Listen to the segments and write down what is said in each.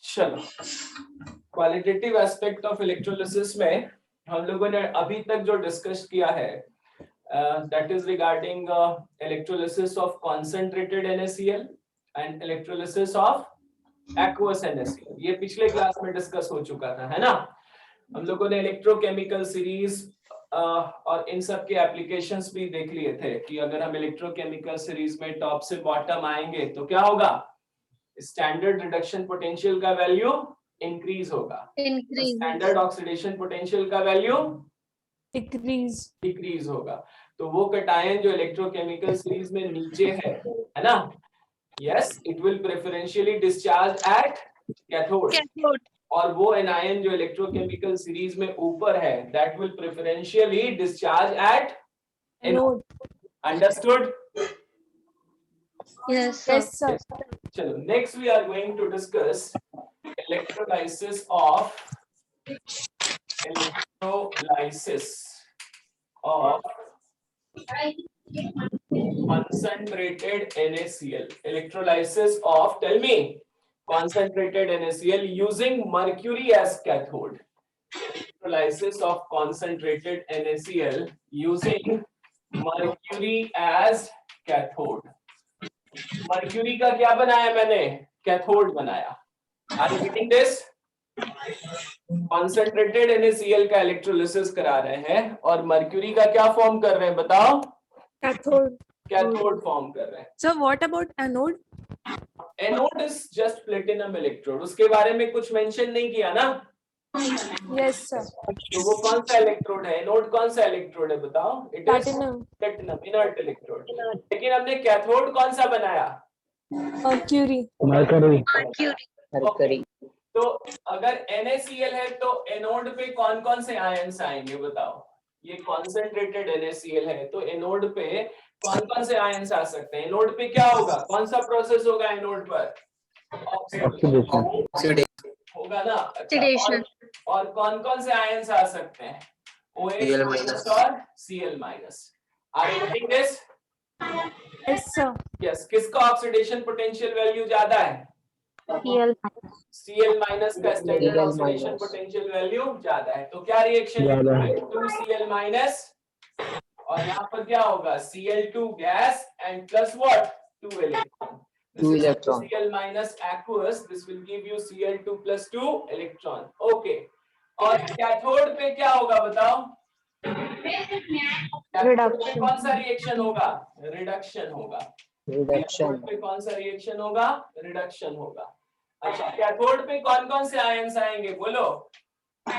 चलो, qualitative aspect of electrolysis में हम लोगों ने अभी तक जो डिस्कस किया है that is regarding electrolysis of concentrated NaCl and electrolysis of aqueous NaCl. ये पिछले क्लास में डिस्कस हो चुका था, है ना। हम लोगों ने इलेक्ट्रोकेमिकल सीरीज और इन सब के एप्लीकेशंस भी देख लिए थे कि अगर हम इलेक्ट्रोकेमिकल सीरीज में टॉप से बॉटम आएंगे तो क्या होगा, स्टैंडर्ड रिडक्शन पोटेंशियल का वैल्यू इंक्रीज होगा, स्टैंडर्ड ऑक्सीडेशन पोटेंशियल का वैल्यू डिक्रीज होगा। तो वो कटायन जो इलेक्ट्रोकेमिकल सीरीज में नीचे है ना, yes, it will preferentially discharge at cathode, और वो एनायन जो इलेक्ट्रोकेमिकल सीरीज में ऊपर है that will preferentially discharge at anode. Understood? Yes, sir. चलो, next we are going to discuss electrolysis of concentrated NaCl. Electrolysis of, tell me, concentrated NaCl using mercury as cathode. Electrolysis of concentrated NaCl using mercury as cathode. Mercury का क्या बनाया मैंने, cathode बनाया। Are you getting this? Concentrated NaCl का electrolysis करा रहे हैं और मर्क्यूरी का क्या फॉर्म कर रहे हैं बताओ, कैथोड फॉर्म कर रहे हैं। So what about anode? Anode is just platinum electrode, उसके बारे में कुछ मेंशन नहीं किया ना। Yes, sir. तो वो कौन सा इलेक्ट्रोड है, एनोड कौन सा इलेक्ट्रोड है बताओ? It is platinum, inert electrode. लेकिन हमने कैथोड कौन सा बनाया, Mercury. तो अगर NaCl है तो एनोड पे कौन कौन से आयंस आएंगे बताओ? ये कॉन्सेंट्रेटेड NaCl है तो एनोड पे कौन कौन से आयंस आ सकते हैं? एनोड पे क्या होगा, कौन सा प्रोसेस होगा एनोड पर? ऑक्सीडेशन होगा ना। अच्छा, और कौन कौन से आयंस आ सकते हैं? OH- और Cl-। Are you getting this? Yes, sir. Yes. किसका ऑक्सीडेशन पोटेंशियल वैल्यू ज्यादा है? Cl- का स्टैंडर्ड ऑक्सीडेशन पोटेंशियल वैल्यू ज्यादा है। तो क्या रिएक्शन है, 2Cl- और यहाँ पर क्या होगा, Cl2 gas and plus what, 2 electron. Cl- aqueous, this will give you Cl2 + 2 electron. Okay, और कैथोड पे क्या होगा बताओ? रिडक्शन। कौन सा रिएक्शन होगा, रिडक्शन होगा। कैथोड पे कौन सा रिएक्शन होगा, रिडक्शन होगा। अच्छा, कैथोड पे कौन कौन से आयंस आएंगे बोलो? Na+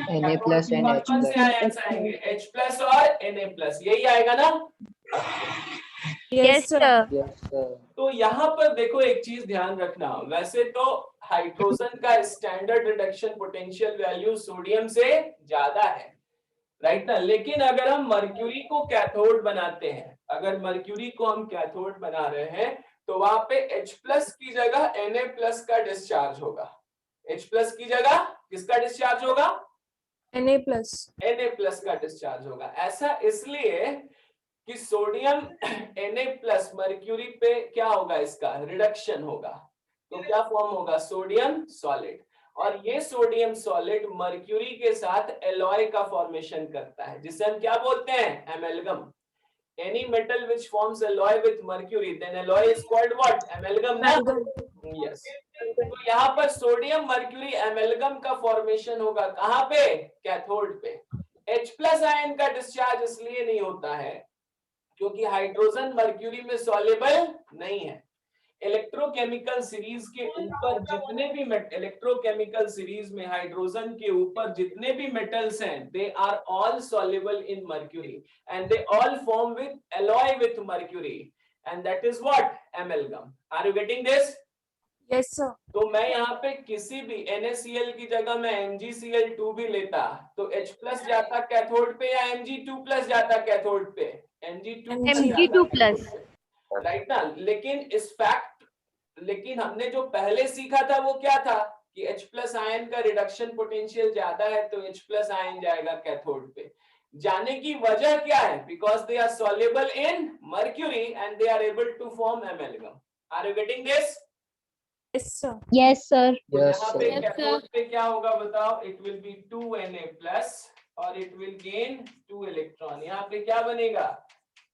and H+. कौन से आयंस आएंगे, H+ और Na+, यही आएगा ना। Yes, sir. Yes, sir. तो यहाँ पर देखो एक चीज ध्यान रखना, वैसे तो हाइड्रोजन का standard reduction potential value sodium से ज्यादा है, राइट ना। लेकिन अगर हम मर्क्यूरी को कैथोड बनाते हैं, अगर मर्क्यूरी को हम कैथोड बना रहे हैं तो वहां पे H+ की जगह Na+ का डिस्चार्ज होगा। H+ की जगह किसका डिस्चार्ज होगा? Na+. Na+ का डिस्चार्ज होगा। ऐसा इसलिए कि सोडियम Na+ मर्क्यूरी पे क्या होगा, इसका रिडक्शन होगा। तो क्या फॉर्म होगा, सोडियम सॉलिड। और ये सोडियम सॉलिड मर्क्यूरी के साथ एलॉय का फॉर्मेशन करता है, जिसे हम क्या बोलते हैं, एमेल्गम। Any metal which forms alloy with mercury, then alloy is called what? Amalgam ना? Yes. तो यहाँ पर सोडियम मर्क्यूरी एमेल्गम का फॉर्मेशन होगा, कहाँ पे, कैथोड पे। H+ आयन का डिस्चार्ज इसलिए नहीं होता है क्योंकि हाइड्रोजन मर्क्यूरी में सॉल्युबल नहीं है। इलेक्ट्रोकेमिकल सीरीज के ऊपर जितने भी इलेक्ट्रोकेमिकल सीरीज में हाइड्रोजन के ऊपर जितने भी मेटल्स हैं, they are all soluble in mercury and they all form with alloy with mercury and that is what, amalgam. Are you getting this? Yes, sir. तो मैं यहाँ पे किसी भी NaCl की जगह मैं MgCl2 भी लेता तो H+ जाता कैथोड पे या Mg2+ जाता कैथोड पे? Mg2+. राइट ना। लेकिन हमने जो पहले सीखा था वो क्या था कि H+ आयन का रिडक्शन पोटेंशियल ज्यादा है तो H+ आयन जाएगा कैथोड पे। जाने की वजह क्या है? Because they are soluble in mercury and they are able to form amalgam. Are you getting this? Yes, sir. Yes, sir. तो Yes, यहाँ पे sir. कैथोड पे क्या होगा बताओ? It will be 2Na plus और इट विल गेन 2 इलेक्ट्रॉन। यहाँ पे क्या बनेगा?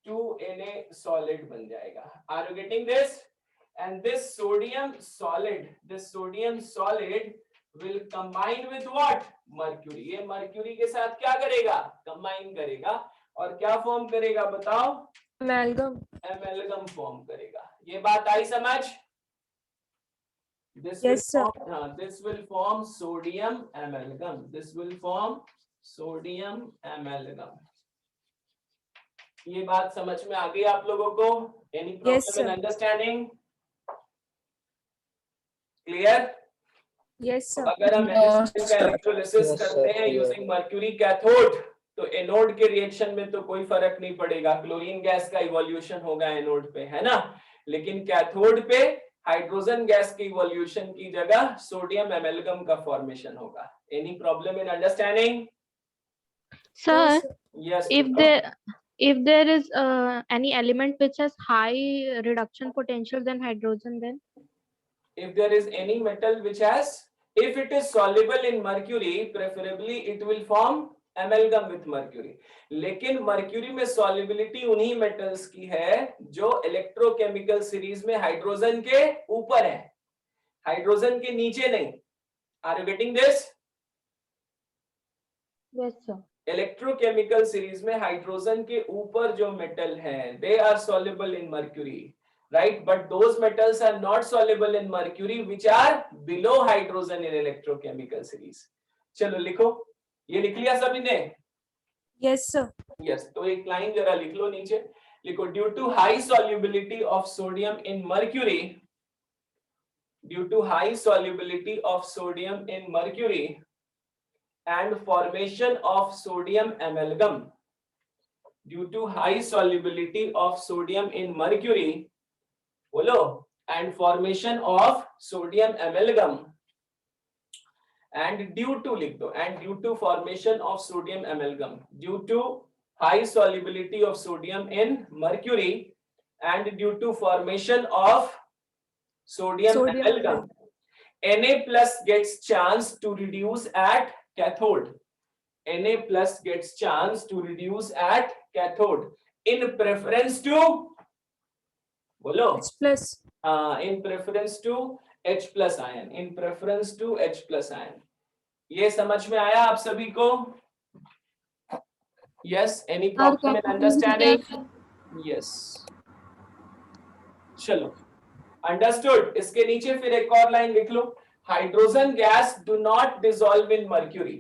2Na सॉलिड बन जाएगा। Are you getting this? And this sodium solid will combine with what? Mercury. ये मर्क्यूरी के साथ क्या करेगा? कंबाइन करेगा और क्या फॉर्म करेगा बताओ? Amalgam. एमेलगम फॉर्म करेगा। ये बात आई समझ? This will Yes, sir. form, this will form sodium amalgam. This will form sodium amalgam. ये बात समझ में आ गई आप लोगों को? Any Yes, problem in sir. understanding? Clear? Yes, sir. अगर हम NaCl का इलेक्ट्रोलिसिस Yes, करते sir, हैं clear. यूजिंग मर्क्यूरी कैथोड, तो एनोड के रिएक्शन में तो कोई फर्क नहीं पड़ेगा, क्लोरीन गैस का इवोल्यूशन होगा एनोड पे, है ना? लेकिन कैथोड पे हाइड्रोजन गैस की इवोल्यूशन की जगह सोडियम एमेलगम का फॉर्मेशन होगा। Any problem in understanding? Sir, No, sir. if yes yes, there is any element which has high reduction potential than hydrogen, then if there is any metal which has, if it is soluble in mercury, preferably it will form amalgam with mercury. लेकिन mercury में solubility उन्हीं metals की है जो electrochemical series में hydrogen के ऊपर है, हाइड्रोजन के नीचे नहीं। Are you getting this? yes, sir. Electrochemical series में हाइड्रोजन के ऊपर जो मेटल हैं, they are soluble in mercury, right? But those metals are not soluble in mercury, which are below hydrogen in electrochemical series. चलो लिखो, ये लिख लिया सभी ने? Yes, sir. Yes, तो एक लाइन जरा लिख लो नीचे, लिखो due to high solubility of sodium in mercury, due to high solubility of sodium in mercury and formation of sodium amalgam, due to high solubility of sodium in mercury, बोलो, and formation of sodium amalgam, and due to लिख दो, and due to formation of sodium amalgam, due to high solubility of sodium in mercury and due to formation of sodium amalgam, Na plus gets chance to reduce at cathode. Na plus gets chance to reduce at cathode in preference to, बोलो, H plus. in preference to H plus ion, in preference to H plus ion. ये समझ में आया आप सभी को? Yes, any problem in understanding? Yes. चलो, understood. इसके नीचे फिर एक और लाइन लिख लो, hydrogen gas do not dissolve in mercury.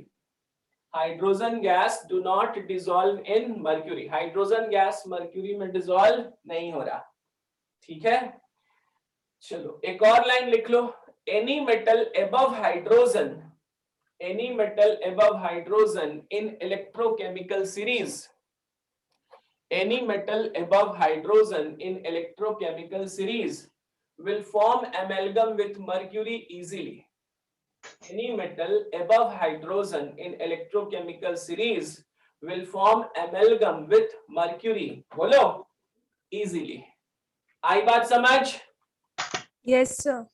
Hydrogen gas do not dissolve in mercury. Hydrogen gas mercury में डिसॉल्व नहीं हो रहा, ठीक है? चलो एक और लाइन लिख लो, any metal above hydrogen, any metal above hydrogen in electrochemical series, any metal above hydrogen in electrochemical series will form amalgam with mercury easily. Any metal above hydrogen in electrochemical series will form amalgam with mercury, बोलो, easily. आई बात समझ? Yes, sir.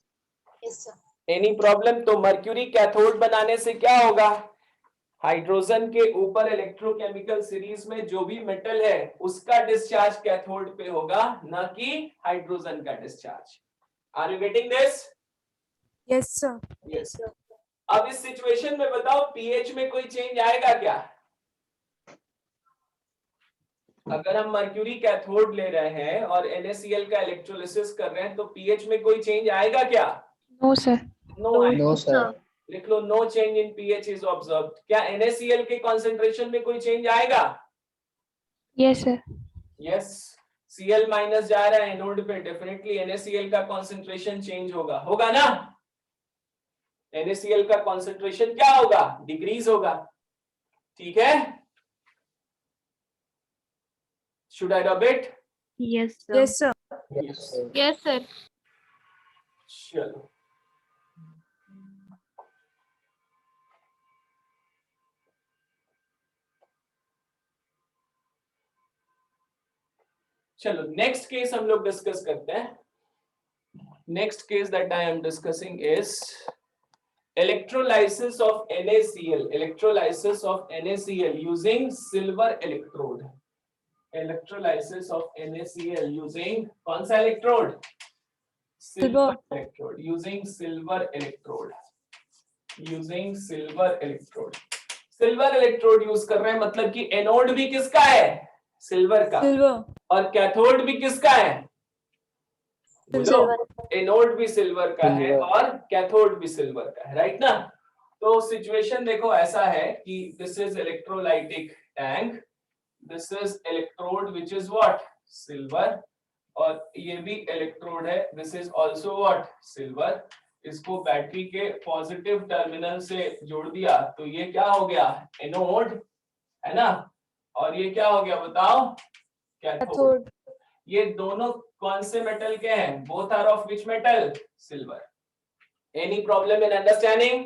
Any problem? तो mercury cathode बनाने से क्या होगा? Hydrogen के ऊपर इलेक्ट्रोकेमिकल सीरीज में जो भी मेटल है उसका डिस्चार्ज कैथोड पे होगा, ना कि हाइड्रोजन का discharge. Are you getting this? Yes, sir. Yes. अब इस सिचुएशन में बताओ पीएच में कोई चेंज आएगा क्या? अगर हम मर्क्यूरी कैथोड ले रहे हैं और NaCl का इलेक्ट्रोलिसिस कर रहे हैं तो पीएच में कोई चेंज आएगा क्या? No, sir. No, sir. लिख लो, no change in pH is observed. क्या NaCl के कंसंट्रेशन में कोई चेंज आएगा? Yes, sir. Yes, Cl minus जा रहा है एनोड पे, डेफिनेटली NaCl का कंसंट्रेशन चेंज होगा, होगा ना? NaCl का कंसंट्रेशन क्या होगा? डिक्रीज होगा, ठीक है? Should I rub it? Yes, sir. Yes, sir. Yes, sir. Yes, sir. चलो चलो नेक्स्ट केस हम लोग डिस्कस करते हैं. Next case that I am discussing is electrolysis of NaCl. Electrolysis of NaCl using silver electrode. Electrolysis of NaCl using कौन सा electrode? Silver electrode. Using silver electrode. Using silver electrode. Silver electrode use कर रहे हैं, मतलब कि anode भी किसका है? सिल्वर का. सिल्वर और कैथोड भी किसका है? एनोड भी सिल्वर का है और कैथोड भी सिल्वर का है, राइट ना. तो सिचुएशन देखो ऐसा है कि this is electrolytic tank, this is electrode which is what? Silver. और ये भी इलेक्ट्रोड है, this is also what? Silver. इसको बैटरी के पॉजिटिव टर्मिनल से जोड़ दिया तो ये क्या हो गया? एनोड, है ना. और ये क्या हो गया बताओ? कैथोड. ये दोनों कौन से मेटल के हैं? Both are of which metal? Silver. Any problem in understanding?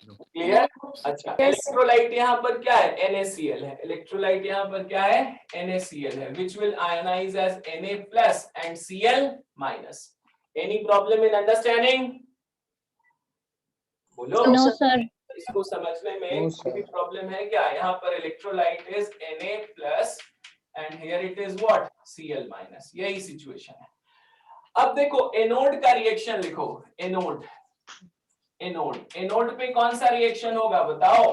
Clear? अच्छा. इलेक्ट्रोलाइट यहाँ पर क्या है? NaCl है. इलेक्ट्रोलाइट यहाँ पर क्या है? NaCl है, which will ionize as Na plus and Cl minus. Any problem in understanding? बोलो. No sir. इसको समझने में No, कोई भी sir. प्रॉब्लम है क्या? यहाँ पर electrolyte is Na plus and here it is what? Cl minus. यही सिचुएशन है. अब देखो एनोड का रिएक्शन लिखो. एनोड, एनोड, एनोड पे कौन सा रिएक्शन होगा बताओ?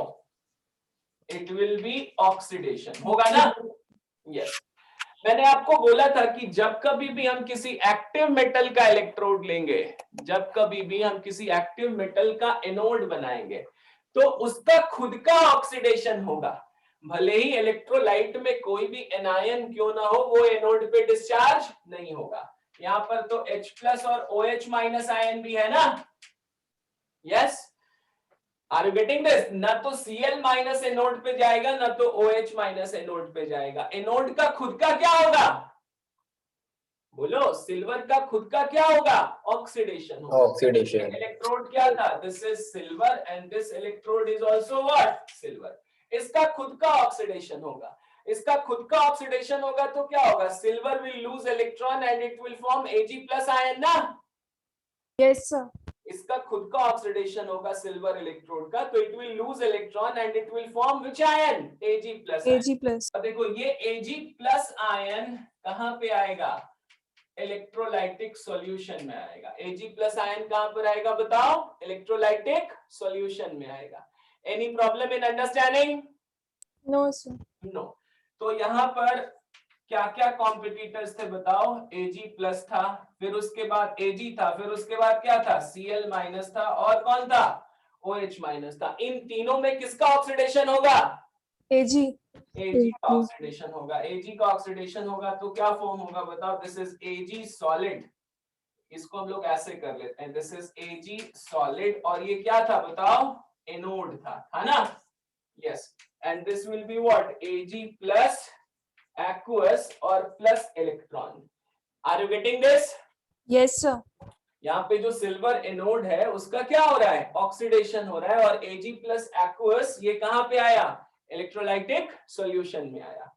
It will B oxidation. होगा ना? यस. मैंने आपको बोला था कि जब कभी भी हम किसी एक्टिव मेटल का इलेक्ट्रोड लेंगे, जब कभी भी हम किसी एक्टिव मेटल का एनोड बनाएंगे तो उसका खुद का ऑक्सीडेशन होगा. भले ही इलेक्ट्रोलाइट में कोई भी एनायन क्यों ना हो, वो एनोड पे डिस्चार्ज नहीं होगा. यहाँ पर तो H प्लस और OH माइनस आयन भी है ना. Yes, are you getting this? ना तो Cl माइनस एनोड पे जाएगा ना तो OH माइनस एनोड पे जाएगा. एनोड का खुद का क्या होगा? बोलो. सिल्वर का खुद का क्या होगा? ऑक्सीडेशन होगा. Oxidation. इलेक्ट्रोड क्या था? This is silver and this electrode is also what? Silver. इसका खुद का ऑक्सीडेशन होगा. इसका खुद का ऑक्सीडेशन होगा तो क्या होगा? Silver will lose electron and it will form Ag plus ion ना. Yes sir. इसका खुद का ऑक्सीडेशन होगा सिल्वर इलेक्ट्रोड का, तो it will lose electron and it will form which ion? Ag plus. Ag plus. अब देखो ये Ag प्लस आयन कहां पे आएगा? इलेक्ट्रोलाइटिक सॉल्यूशन में आएगा. Ag प्लस आयन कहां पर आएगा बताओ? इलेक्ट्रोलाइटिक सॉल्यूशन में आएगा. Any problem in understanding? No sir. No. तो यहाँ पर क्या क्या कॉम्पिटिटर्स थे बताओ? Ag प्लस था, फिर उसके बाद Ag था, फिर उसके बाद क्या था? Cl माइनस था, और कौन था? OH माइनस था. इन तीनों में किसका ऑक्सीडेशन होगा? Ag. Ag का ऑक्सीडेशन होगा. Ag का ऑक्सीडेशन होगा तो क्या फॉर्म होगा बताओ? This is Ag solid. इसको हम लोग ऐसे कर लेते हैं, दिस इज Ag सॉलिड. और ये क्या था बताओ? एनोड था, है ना. Yes. And this will be what? Ag plus aqueous और plus electron. Are you getting this? Yes sir. यहाँ पे जो सिल्वर एनोड है उसका क्या हो रहा है? ऑक्सीडेशन हो रहा है. और Ag प्लस aqueous ये कहां पे आया? इलेक्ट्रोलाइटिक सॉल्यूशन में आया.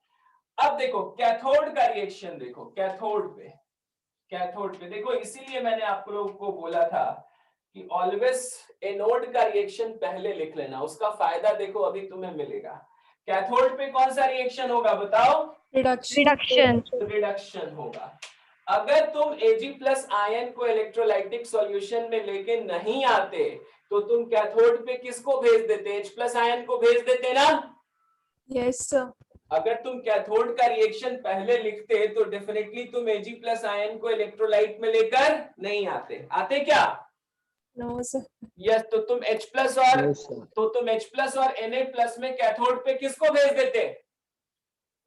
अब देखो कैथोड का रिएक्शन देखो. कैथोड पे, कैथोड पे देखो, इसीलिए मैंने आप लोगों को बोला था कि ऑलवेज एनोड का रिएक्शन पहले लिख लेना. उसका फायदा देखो अभी तुम्हें मिलेगा. कैथोड पे कौन सा रिएक्शन होगा बताओ? Reduction. रिडक्शन होगा. अगर तुम Ag प्लस आयन को इलेक्ट्रोलाइटिक सॉल्यूशन में लेके नहीं आते तो तुम कैथोड पे किसको भेज देते? H प्लस आयन को भेज देते ना. Yes sir. अगर तुम कैथोड का रिएक्शन पहले लिखते तो डेफिनेटली तुम Ag प्लस आयन को इलेक्ट्रोलाइट में लेकर नहीं आते. आते क्या? No sir. यस. तो तुम H प्लस और No, sir. तो तुम H प्लस और Na प्लस में कैथोड पे किसको भेज देते?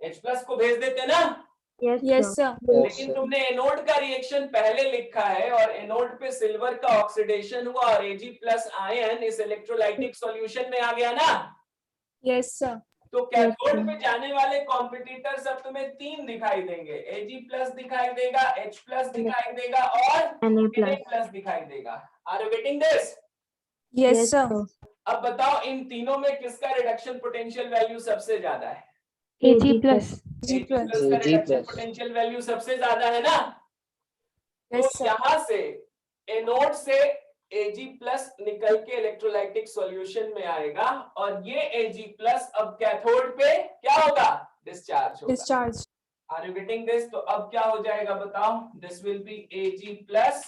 H प्लस को भेज देते ना. Yes yes sir. Sir. Yes, लेकिन sir. तुमने एनोड का रिएक्शन पहले लिखा है और एनोड पे सिल्वर का ऑक्सीडेशन हुआ और Ag प्लस आयन इस इलेक्ट्रोलाइटिक सॉल्यूशन में आ गया ना. Yes sir. तो कैथोड पे जाने वाले कॉम्पिटिटर सब तुम्हें तीन दिखाई देंगे. Ag प्लस दिखाई देगा, H प्लस दिखाई देगा और Na Na plus. प्लस दिखाई देगा. Are you getting this? Yes sir. अब बताओ इन तीनों में किसका रिडक्शन पोटेंशियल वैल्यू सबसे ज्यादा है? Ag plus. Ag Ag plus. plus का Ag reduction plus. Potential value सबसे ज्यादा है ना, तो Yes, sir. यहां से एनोड से Ag प्लस निकल के इलेक्ट्रोलाइटिक सॉल्यूशन में आएगा और ये Ag प्लस अब कैथोड पे क्या होगा, डिस्चार्ज होगा। Discharge. Are you getting this? तो अब क्या हो जाएगा बताओ, this will be Ag plus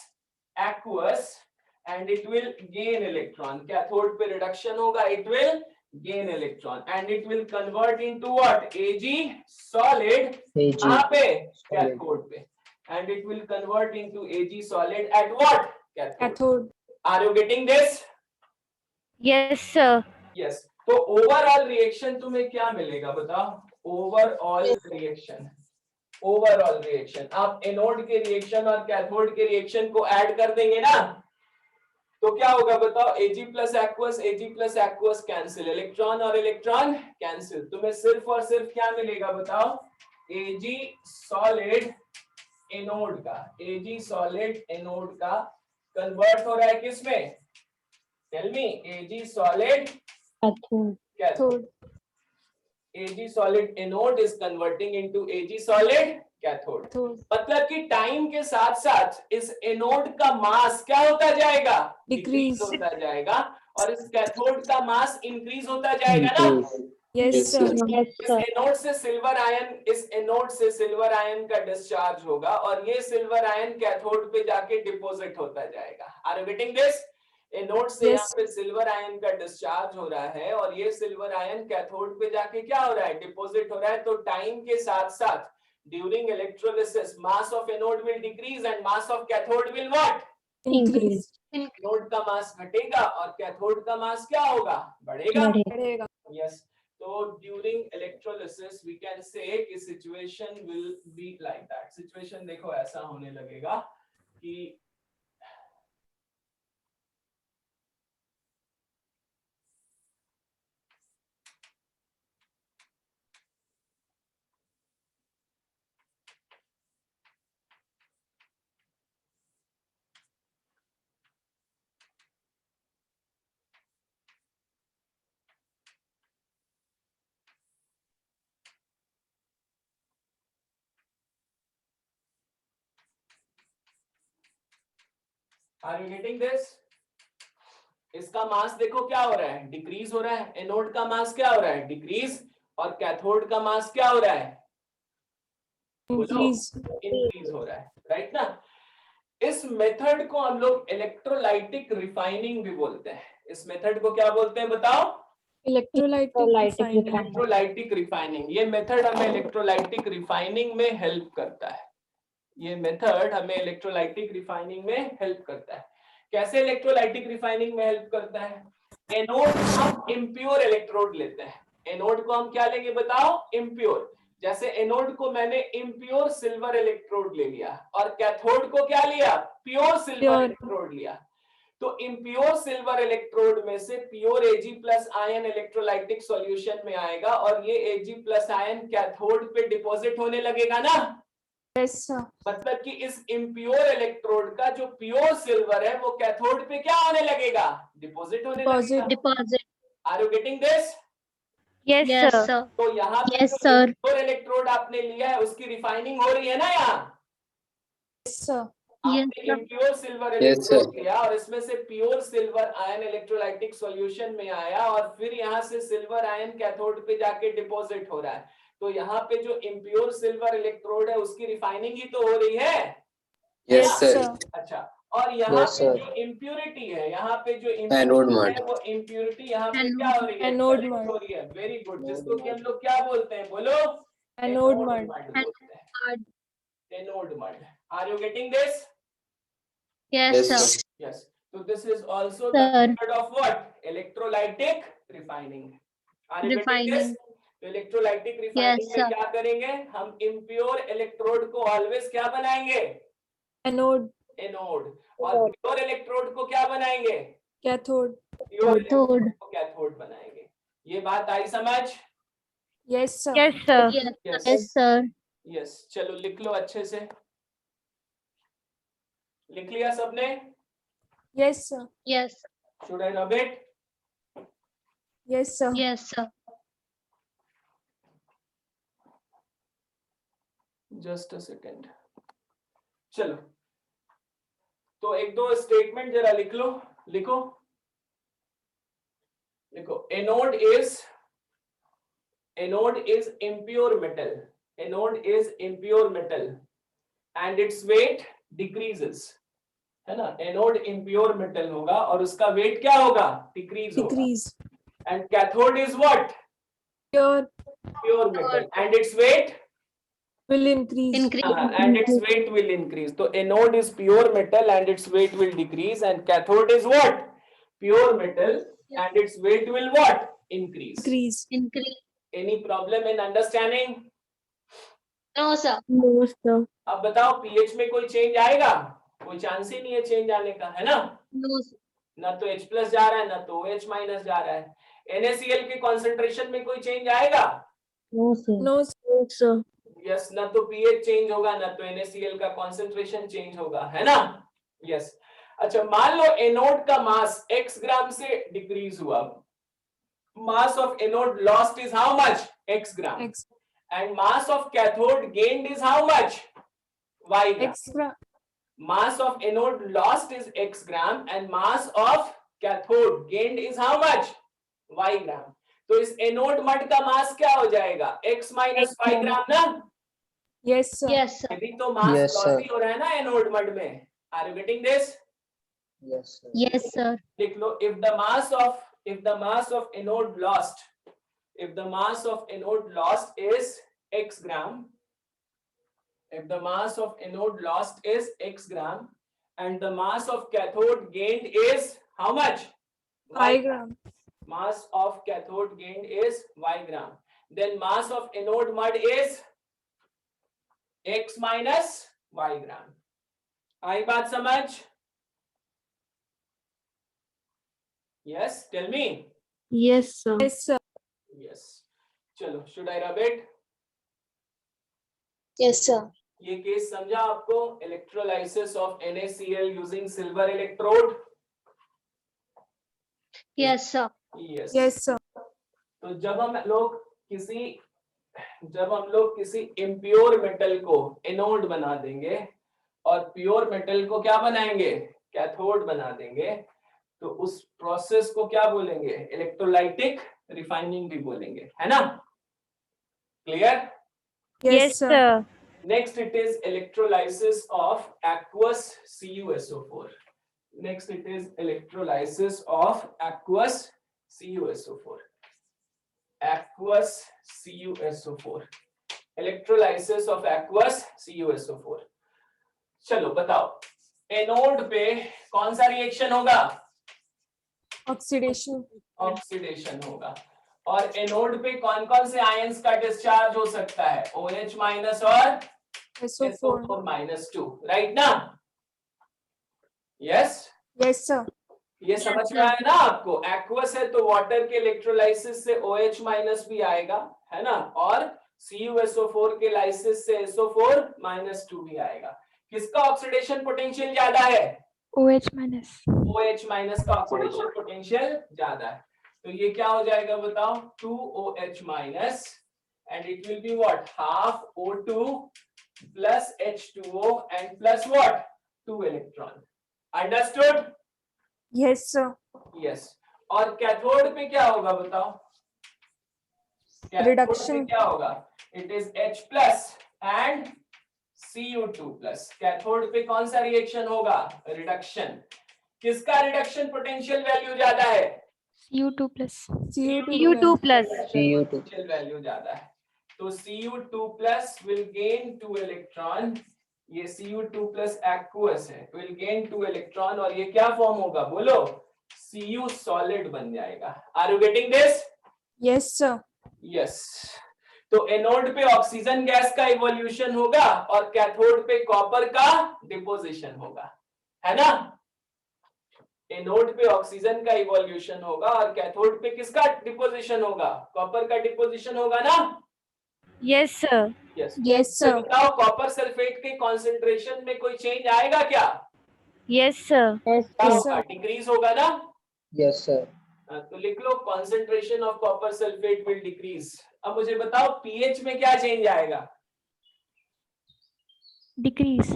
aqueous and it will gain electron, cathode पे रिडक्शन होगा, it will gain electron and it will convert into what, Ag solid, Ag कहां पे, solid. कैथोड पे, and it will convert into Ag solid at what, cathode. Cathode. Are you getting this? Yes, sir. Yes. तो overall reaction तुम्हें क्या मिलेगा बताओ, overall reaction, overall reaction आप anode के रिएक्शन और कैथोड के रिएक्शन को ऐड कर देंगे ना, तो क्या होगा बताओ, Ag plus aqueous cancel, electron और इलेक्ट्रॉन कैंसिल, तुम्हें सिर्फ और सिर्फ क्या मिलेगा बताओ, Ag सॉलिड एनोड का, Ag सॉलिड एनोड का कन्वर्ट हो रहा है किसमें, tell me, Ag solid cathode, Cathode. Ag solid anode is converting into Ag solid cathode। Cathode. मतलब कि टाइम के साथ साथ इस एनोड का मास क्या होता जाएगा, Decrease. होता जाएगा, और इस कैथोड का मास इंक्रीज होता जाएगा ना। Increase. Yes, Yes, sir. sir. Yes, इस sir. एनोड से सिल्वर आयन, इस एनोड से सिल्वर आयन का डिस्चार्ज होगा और ये सिल्वर आयन कैथोड पे जाके डिपॉजिट होता जाएगा। Are you getting this? Anode से Yes. यहाँ पे सिल्वर आयन का डिस्चार्ज हो रहा है और ये सिल्वर आयन कैथोड पे जाके क्या हो रहा है, डिपॉजिट हो रहा है। तो टाइम के साथ साथ during electrolysis mass of anode will decrease and mass of cathode will what, Increase. Anode का मास घटेगा और कैथोड का मास क्या होगा, बढ़ेगा। बढ़ेगा. Yes. So during electrolysis we can say कि situation will be like that. Situation देखो ऐसा होने लगेगा कि Are you getting this? इसका मास देखो क्या हो रहा है, डिक्रीज हो रहा है। एनोड का मास क्या हो रहा है, डिक्रीज, और कैथोड का मास क्या हो रहा है, Increase. इंक्रीज हो रहा है, राइट ना। इस मेथड को हम लोग इलेक्ट्रोलाइटिक रिफाइनिंग भी बोलते हैं। इस मेथड को क्या बोलते हैं बताओ, Electrolytic refining. Electrolytic refining. ये मेथड हमें इलेक्ट्रोलाइटिक रिफाइनिंग में हेल्प करता है। ये मेथड हमें इलेक्ट्रोलाइटिक रिफाइनिंग में हेल्प करता है। कैसे इलेक्ट्रोलाइटिक रिफाइनिंग में हेल्प करता है, एनोड हम इम्प्योर इलेक्ट्रोड लेते हैं। एनोड को हम क्या लेंगे बताओ, इम्प्योर। जैसे एनोड को मैंने इम्प्योर सिल्वर इलेक्ट्रोड ले लिया और कैथोड को क्या लिया, प्योर सिल्वर इलेक्ट्रोड लिया। तो इम्प्योर सिल्वर इलेक्ट्रोड में से pure Ag plus ion electrolytic solution में आएगा और ये Ag प्लस आयन कैथोड पे डिपॉजिट होने लगेगा ना। Yes, sir. मतलब कि इस इम्प्योर इलेक्ट्रोड का जो प्योर सिल्वर है वो कैथोड पे क्या होने लगेगा, डिपॉजिट होने लगेगा। Deposit. Are you getting this? Yes, sir. तो यहाँ पे Yes, जो sir. इम्प्योर इलेक्ट्रोड आपने लिया है उसकी रिफाइनिंग हो रही है ना। यहाँ Yes, sir. आपने impure silver Yes, electrode sir. लिया और इसमें से pure silver ion electrolytic solution में आया और फिर यहाँ से सिल्वर आयन कैथोड पे जाके डिपॉजिट हो रहा है। तो यहाँ पे जो इम्प्योर सिल्वर इलेक्ट्रोड है उसकी रिफाइनिंग ही तो हो रही है। Yes, sir. अच्छा, और यहाँ Yes, पे sir. जो इम्प्योरिटी है, यहाँ पे जो Anode इम्प्योरिटी mud. है वो इम्प्योरिटी यहाँ पे क्या हो रही है, Anode collect mud. हो रही है। वेरी गुड, Anode जिसको कि mud. हम लोग क्या बोलते हैं, बोलो, Anode mud. बोलते हैं, anode mud. Are you getting this? Yes, Yes, sir. sir. Yes. So this is also the Sir. method of what? Electrolytic refining. Are you getting this? Refining. तो इलेक्ट्रोलाइटिक Yes, रिफाइनिंग में sir. क्या करेंगे, हम impure electrode को always क्या बनाएंगे, Anode. Anode, और pure electrode को क्या बनाएंगे, Cathode. Pure Cathode. इलेक्ट्रोड को कैथोड बनाएंगे। ये बात आई समझ? Yes, sir. Yes, sir. Yes. Yes, sir. Yes, चलो लिख लो अच्छे से। लिख लिया सबने? Yes, sir. Yes. Should I rub it? Yes, sir. Yes, sir. Just a second. चलो तो एक दो स्टेटमेंट जरा लिख लो, लिखो लिखो। Anode is impure metal, anode is impure metal and its weight decreases, है ना। एनोड impure metal होगा और उसका वेट क्या होगा, डिक्रीज होगा। Decrease. And cathode is what, Pure pure metal and its weight will increase. and its weight will increase. So anode is pure metal and its weight will decrease, and cathode is what, pure metal and its weight will what, increase. Increase. Any problem in understanding? No, sir. No, sir. अब बताओ pH में कोई change आएगा, कोई chance ही नहीं है change आने का, है ना। No, sir. ना तो H प्लस जा रहा है ना तो OH माइनस जा रहा है। NaCl के कॉन्सेंट्रेशन में कोई चेंज आएगा? No, sir. No, No, sir. Yes, ना तो pH चेंज होगा ना तो NaCl का कॉन्सेंट्रेशन चेंज होगा, है ना। यस अच्छा, मान लो एनोड का मास x ग्राम से डिक्रीज हुआ, mass of anode lost is how much, x gram, X. and mass of cathode gained is how much, y gram. Extra. Mass of anode lost is x gram and mass of cathode gained is how much, y gram. तो इस anode mud का मास क्या हो जाएगा, x minus five gram ना। Yes, sir. Yes, sir. अभी तो mass Yes, loss sir. ही हो रहा है ना एनोड मड में। Are you getting this? Yes, sir. Yes, sir. लिख लो, if the mass of anode lost, if the mass of anode lost is x gram, if the mass of anode lost is x gram and the mass of cathode gained is how much, 5 gram. mass of cathode gained is y gram, then mass of anode mud is x minus y gram. आई बात समझ? yes, tell me. Yes, sir. Yes, sir. yes, चलो, should I rub it? Yes, sir. ये case समझा आपको, electrolysis of NaCl using silver electrode. Yes, sir. Yes Yes, sir. तो जब हम लोग किसी इम्प्योर मेटल को एनोड बना देंगे और प्योर मेटल को क्या बनाएंगे, कैथोड बना देंगे, तो उस प्रोसेस को क्या बोलेंगे, इलेक्ट्रोलाइटिक रिफाइनिंग भी बोलेंगे, है ना। Clear? Yes, sir. Next it is electrolysis of aqueous CuSO4. Next it is electrolysis of aqueous CuSO4. Aqueous CuSO4. Electrolysis of aqueous CuSO4. चलो बताओ, एनोड पे कौन सा रिएक्शन होगा, Oxidation. ऑक्सीडेशन होगा। और एनोड पे कौन कौन से आयंस का डिस्चार्ज हो सकता है, OH माइनस और SO4. SO4 माइनस 2, राइट ना। Yes, Yes, sir. ये समझ में आया ना आपको। एक्वस है तो वाटर के इलेक्ट्रोलाइसिस से OH माइनस भी आएगा, है ना, और CuSO4 के लाइसिस से SO4 माइनस 2 भी आएगा। किसका ऑक्सीडेशन पोटेंशियल ज्यादा है, OH minus. OH माइनस का ऑक्सीडेशन पोटेंशियल ज्यादा है। तो ये क्या हो जाएगा बताओ, 2OH minus and it will be what, half O2 plus H2O and plus what, 2 electron. Understood? Yes, sir. Yes. और कैथोड पे क्या होगा बताओ, कैथोड Reduction. पे क्या होगा, it is H plus and Cu2 plus. Cathode पे कौन सा रिएक्शन होगा, रिडक्शन। किसका रिडक्शन पोटेंशियल वैल्यू ज्यादा है, Cu2 plus. Cu2 plus. Cu2. Potential value ज्यादा है। तो Cu2 plus will gain 2 electron, ये Cu2 प्लस एक्वस है, विल गेन 2 इलेक्ट्रॉन और ये क्या फॉर्म होगा बोलो, Cu सॉलिड बन जाएगा। Are you getting this? Yes, sir. Yes. तो एनोड पे ऑक्सीजन गैस का इवोल्यूशन होगा और कैथोड पे कॉपर का डिपोजिशन होगा, है ना। एनोड पे ऑक्सीजन का इवोल्यूशन होगा और कैथोड पे किसका डिपोजिशन होगा, कॉपर का डिपोजिशन होगा ना। Yes, sir. Yes Yes, sir. बताओ, कॉपर सल्फेट के कॉन्सेंट्रेशन में कोई चेंज आएगा क्या, Yes, sir. क्या Yes, होगा, sir. डिक्रीज होगा ना। Yes, sir. तो लिख लो, concentration of copper sulphate will decrease. अब मुझे बताओ पीएच में क्या चेंज आएगा, Decrease.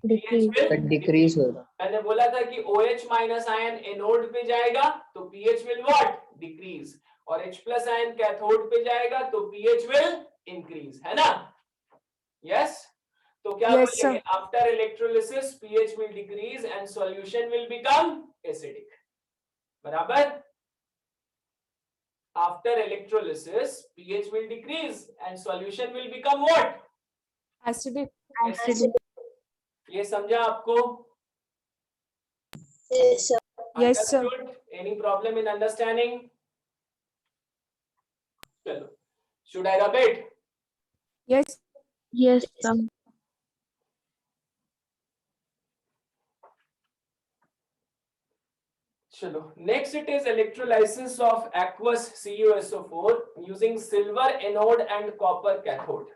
pH will डिक्रीज होगा. मैंने बोला था कि OH माइनस आयन एनोड पे जाएगा तो pH will what? Decrease. और H प्लस आयन कैथोड पे जाएगा तो pH will increase, है ना? Yes. तो क्या Yes, बोलेंगे? After electrolysis pH will decrease and solution will become acidic. बराबर? After electrolysis pH will decrease and solution will become what? Acidic. Acidic. ये समझा आपको? Yes, sir. Understood? Any problem in understanding? चलो. Should I rub it? Yes. Yes, sir. चलो. Next it is electrolysis of aqueous CuSO4 using silver anode and copper cathode.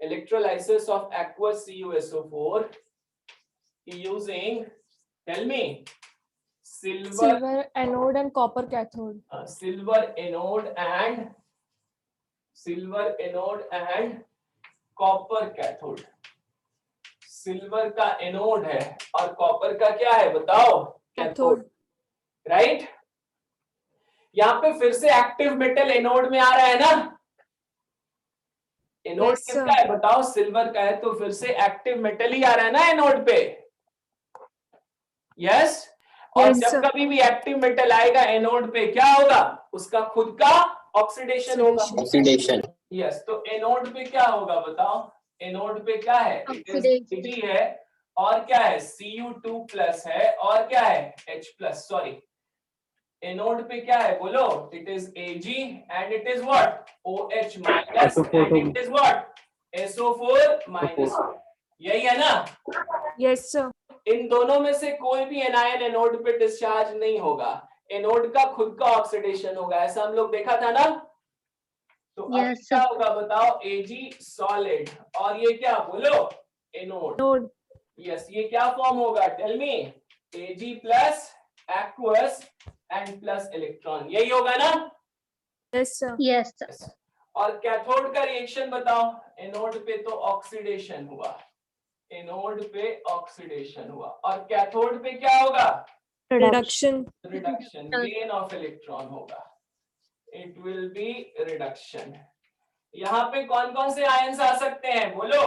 Electrolysis of aqueous CuSO4 using, tell me, Silver anode and copper cathode. silver anode and copper cathode. Silver का anode है और copper का क्या है बताओ? Cathode. Right? यहाँ पे फिर से एक्टिव मेटल एनोड में आ रहा है ना? एनोड Yes, किसका है बताओ? सिल्वर का है तो फिर से एक्टिव मेटल ही आ रहा है ना एनोड पे. यस. और Yes, जब sir. कभी भी एक्टिव मेटल आएगा एनोड पे क्या होगा? उसका खुद का ऑक्सीडेशन होगा. ऑक्सीडेशन. यस. तो एनोड पे क्या होगा बताओ? एनोड पे क्या है? Oxidation. Ag है और क्या है? Cu2 प्लस है और क्या है? H plus. सॉरी, एनोड पे क्या है बोलो? It is Ag and it is what? OH minus and it is what? SO4 minus. यही है ना? Yes, sir. इन दोनों में से कोई भी एनायन एनोड पे डिस्चार्ज नहीं होगा. एनोड का खुद का ऑक्सीडेशन होगा. ऐसा हम लोग देखा था ना? तो अब Yes, क्या sir. होगा बताओ? Ag सॉलिड और ये क्या बोलो? एनोड. Anode. यस. ये क्या फॉर्म होगा? Tell me. Ag plus aqueous and plus electron. यही होगा ना? Yes, sir. Yes, sir. और कैथोड का रिएक्शन बताओ. एनोड पे तो ऑक्सीडेशन हुआ. एनोड पे ऑक्सीडेशन हुआ और कैथोड पे क्या होगा? Reduction. Reduction. Gain of electron होगा. It will be reduction. यहाँ पे कौन कौन से आयंस आ सकते हैं बोलो?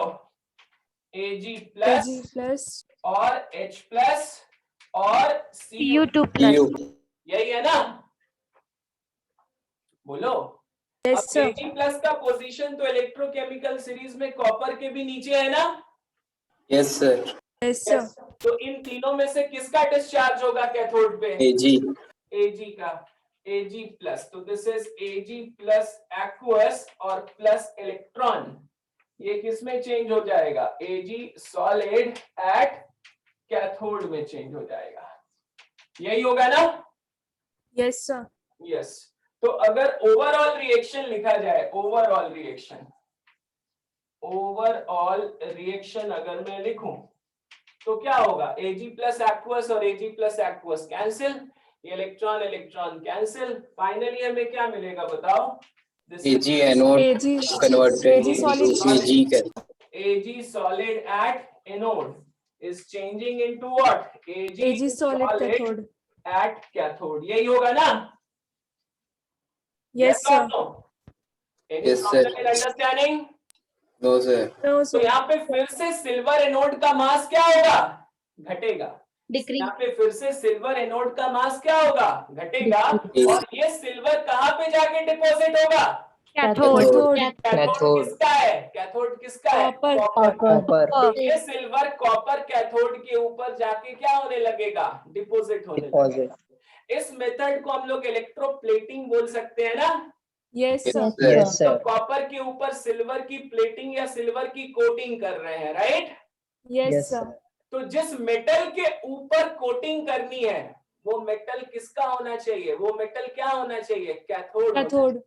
Ag plus Ag plus. और H प्लस और Cu2 plus. यही है ना? बोलो. Yes, अब sir. Ag प्लस का पोजीशन तो इलेक्ट्रोकेमिकल सीरीज में कॉपर के भी नीचे है ना? Yes sir. Yes, sir. तो इन तीनों में से किसका डिस्चार्ज होगा कैथोड पे? एजी. Ag का. Ag plus. तो this is Ag plus aqueous और प्लस इलेक्ट्रॉन. ये किस में चेंज हो जाएगा? Ag सॉलिड एट कैथोड में चेंज हो जाएगा. यही होगा ना? Yes, sir. यस. तो अगर ओवरऑल रिएक्शन लिखा जाए, ओवरऑल रिएक्शन अगर मैं लिखूं तो क्या होगा? Ag प्लस aqueous और Ag प्लस aqueous कैंसिल. ये इलेक्ट्रॉन इलेक्ट्रॉन कैंसिल. फाइनली हमें क्या मिलेगा बताओ? A G anode Ag. Converted Ag solid. A G का. Ag solid at anode is changing into what? Ag solid cathode. at cathode. यही होगा ना? Yes, or sir. no? Any Yes, sir. problem in understanding? No sir. No, तो sir. यहाँ पे फिर से silver anode का मास क्या होगा? घटेगा. Decrease. यहाँ पे फिर से सिल्वर एनोड का मास क्या होगा? घटेगा. और ये सिल्वर कहाँ पे जाके डिपॉजिट होगा? Cathode. Cathode. कैथोड किसका है? कैथोड किसका है? Copper. कॉपर. तो ये सिल्वर कॉपर कैथोड के ऊपर जाके क्या होने लगेगा? डिपॉजिट होने लगेगा. डिपॉजिट. इस मेथड को हम लोग इलेक्ट्रोप्लेटिंग बोल सकते हैं ना? Yes, sir. यस तो सर. कॉपर के ऊपर सिल्वर की प्लेटिंग या सिल्वर की कोटिंग कर रहे हैं. Right? Yes, yes sir. Sir. तो जिस मेटल के ऊपर कोटिंग करनी है वो मेटल किसका होना चाहिए? वो मेटल क्या होना चाहिए? कैथोड. Cathode.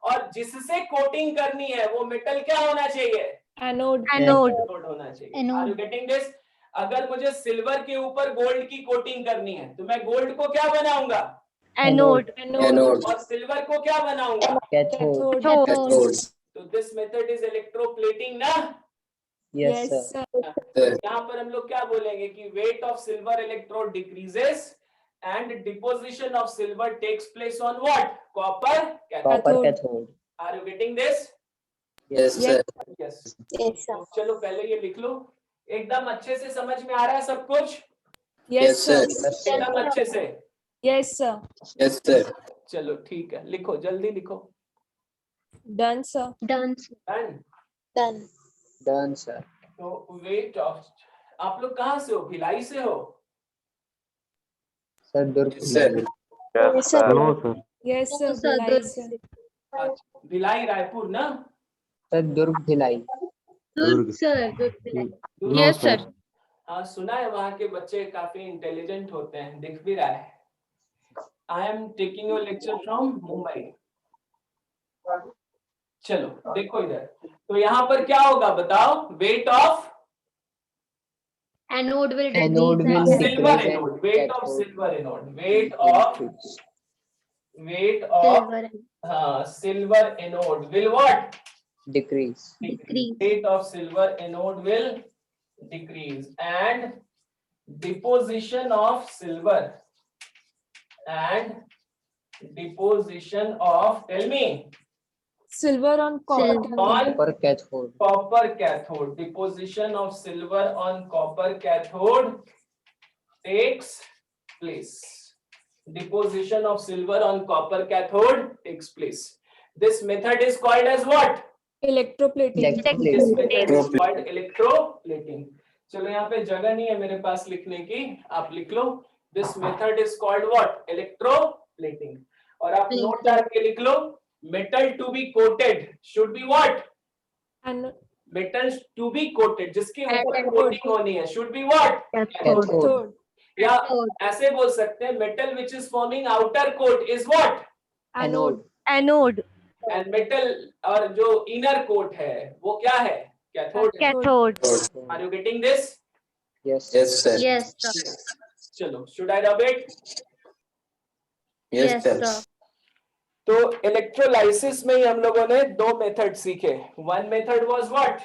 और जिससे कोटिंग करनी है वो मेटल क्या होना चाहिए? Anode. Anode. एनोड होना चाहिए. Anode. Are you getting this? अगर मुझे सिल्वर के ऊपर गोल्ड की कोटिंग करनी है तो मैं गोल्ड को क्या बनाऊंगा? Anode. Anode. और सिल्वर को क्या बनाऊंगा? कैथोड. Cathode. Cathode. तो दिस मेथड इज इलेक्ट्रोप्लेटिंग ना? Yes, sir. यहाँ पर हम लोग क्या बोलेंगे कि weight of silver electrode decreases and deposition of silver takes place on what? Copper cathode. Cathode. cathode. Are you getting this? Yes, Yes. sir. Yes. Yes, sir. चलो पहले ये लिख लो, एकदम अच्छे से समझ में आ रहा है सब कुछ? Yes, sir. एकदम अच्छे से? Yes, sir. Yes, sir. चलो ठीक है, लिखो जल्दी लिखो। Done, sir. Done. Done? Done. Done, sir. तो वेट ऑफ, आप लोग कहाँ से हो? भिलाई से हो? Sir, Durg. Sir. Yes, sir. No, sir. Yes, sir. No, sir. Bhilai, sir. अच्छा, भिलाई रायपुर ना? Sir, Durg Bhilai. Good, sir. Good. दूर- Yes, sir. हाँ सुना है, वहाँ के बच्चे काफी इंटेलिजेंट होते हैं, दिख भी रहा है। I am taking your lecture from Mumbai. चलो देखो इधर, तो यहाँ पर क्या होगा बताओ? Weight of Anode will Anode decrease will and silver decrease anode, and weight of cathode silver anode, weight of silver हाँ silver anode will what? decrease. decrease. Rate of silver anode will decrease and deposition of silver and deposition of, tell me, Silver on copper. Silver. on Copper cathode. copper cathode. Deposition of silver on copper cathode takes place. Deposition of silver on copper cathode takes place. This method is called as what? Electroplating. This method is Electroplating. called electroplating. चलो यहाँ पे जगह नहीं है मेरे पास लिखने की, आप लिख लो। This method is called what? Electroplating. और आप Plating. नोट डाल के लिख लो, metal to be coated should be what? And Metal to be coated, जिसके ऊपर Cathode. coating होनी है, should be what? Cathode. cathode. या Cathode. ऐसे बोल सकते हैं, metal which is forming outer coat is what? Anode. Anode. And metal और जो inner coat है वो क्या है? Cathode है। Cathode. Are you getting this? Yes. Yes, sir. Yes, sir. चलो, should I rub it? Yes, sir. तो electrolysis में ही हम लोगों ने दो मेथड सीखे। One method was what?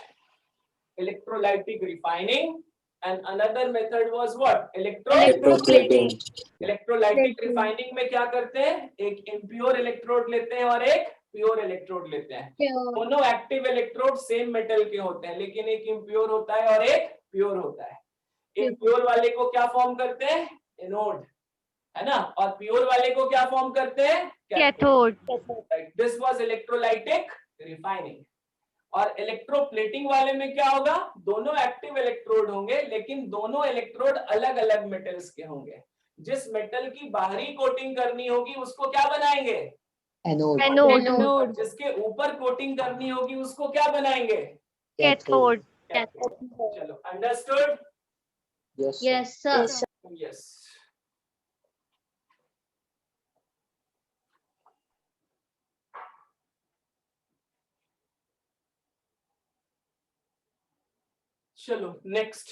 Electrolytic refining and another method was what? Electroplating. Electrolytic refining में क्या करते हैं? एक इम्प्योर इलेक्ट्रोड लेते हैं और एक प्योर इलेक्ट्रोड लेते हैं। Pure. दोनों एक्टिव इलेक्ट्रोड सेम मेटल के होते हैं, लेकिन एक इम्प्योर होता है और एक प्योर होता है। इम्प्योर वाले को क्या फॉर्म करते हैं? एनोड, है ना? और प्योर वाले को क्या फॉर्म करते हैं? Cathode. This was electrolytic refining. और इलेक्ट्रोप्लेटिंग वाले में क्या होगा? दोनों एक्टिव इलेक्ट्रोड होंगे, लेकिन दोनों इलेक्ट्रोड अलग अलग मेटल्स के होंगे। जिस मेटल की बाहरी कोटिंग करनी होगी उसको क्या बनाएंगे? Anode. Anode. Anode. जिसके ऊपर कोटिंग करनी होगी उसको क्या बनाएंगे? Cathode. चलो, understood? Yes, sir. Yes, sir. Yes. चलो नेक्स्ट,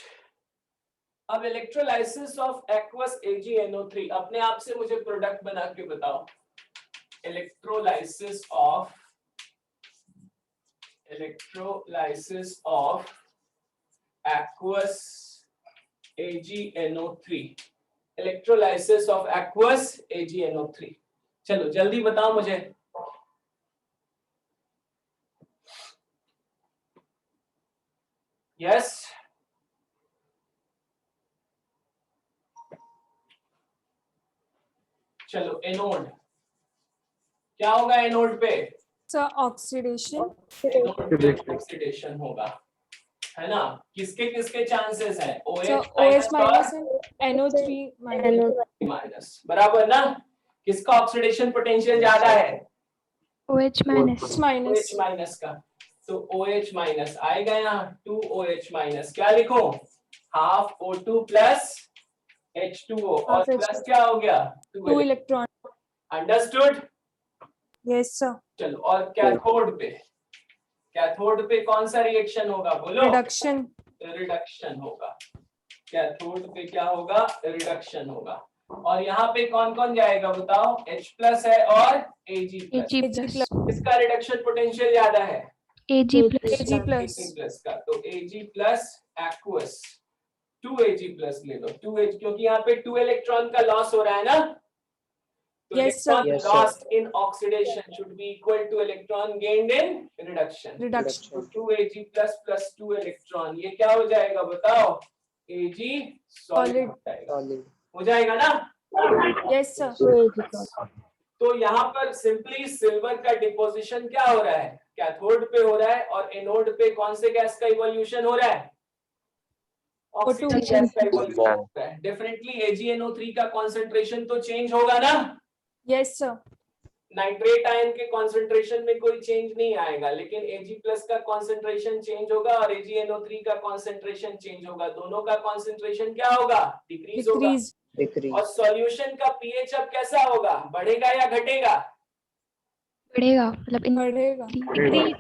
अब इलेक्ट्रोलाइसिस ऑफ एक्वस AgNO3। अपने आप से मुझे प्रोडक्ट बना के बताओ। Electrolysis of aqueous AgNO3। Electrolysis of aqueous AgNO3, चलो जल्दी बताओ मुझे। यस, चलो एनोड क्या होगा? एनोड पे So oxidation. ऑक्सीडेशन होगा, है ना? किसके किसके चांसेस हैं? So OH OH minus minus and NO3 minus. Minus, बराबर ना? किसका ऑक्सीडेशन पोटेंशियल ज्यादा है? OH minus. H minus. OH minus का। तो OH माइनस आएगा यहाँ, 2OH माइनस। क्या लिखो? हाफ O2 प्लस H2O और Half प्लस H2O. क्या हो गया? 2 electron. अंडरस्टूड? Yes, sir. चलो, और कैथोड पे कौन सा रिएक्शन होगा? बोलो। Reduction. रिडक्शन होगा। कैथोड पे क्या होगा? रिडक्शन होगा। और यहाँ पे कौन कौन जाएगा बताओ? H प्लस है और Ag प्लस। Ag plus. किसका रिडक्शन पोटेंशियल ज्यादा है? Ag plus. Ag plus. Ag plus का, तो Ag plus aqueous 2Ag plus ले लो, 2Ag क्योंकि यहाँ पे 2 इलेक्ट्रॉन का लॉस हो रहा है ना, तो Yes, sir. electron Yes, sir. lost in oxidation should be equal to electron gained in reduction. Reduction. तो 2Ag plus 2 इलेक्ट्रॉन, ये क्या हो जाएगा बताओ? Ag solid Solid. हो जाएगा ना? Yes, sir. तो यहाँ पर सिंपली सिल्वर का डिपोजिशन क्या हो रहा है? कैथोड पे हो रहा है, और एनोड पे कौन से गैस का इवोल्यूशन हो रहा है? ऑक्सीजन गैस का इवोल्यूशन हो रहा है। डेफिनेटली AgNO3 का कॉन्सेंट्रेशन तो चेंज होगा ना? Yes, sir. नाइट्रेट आयन के कॉन्सेंट्रेशन में कोई चेंज नहीं आएगा, लेकिन Ag प्लस का कॉन्सेंट्रेशन चेंज होगा और AgNO3 का कॉन्सेंट्रेशन चेंज होगा। दोनों का कॉन्सेंट्रेशन क्या होगा? डिक्रीज होगा। Decrease. Decrease. और सॉल्यूशन का पीएच अब कैसा होगा? बढ़ेगा या घटेगा? बढ़ेगा, मतलब बढ़ेगा.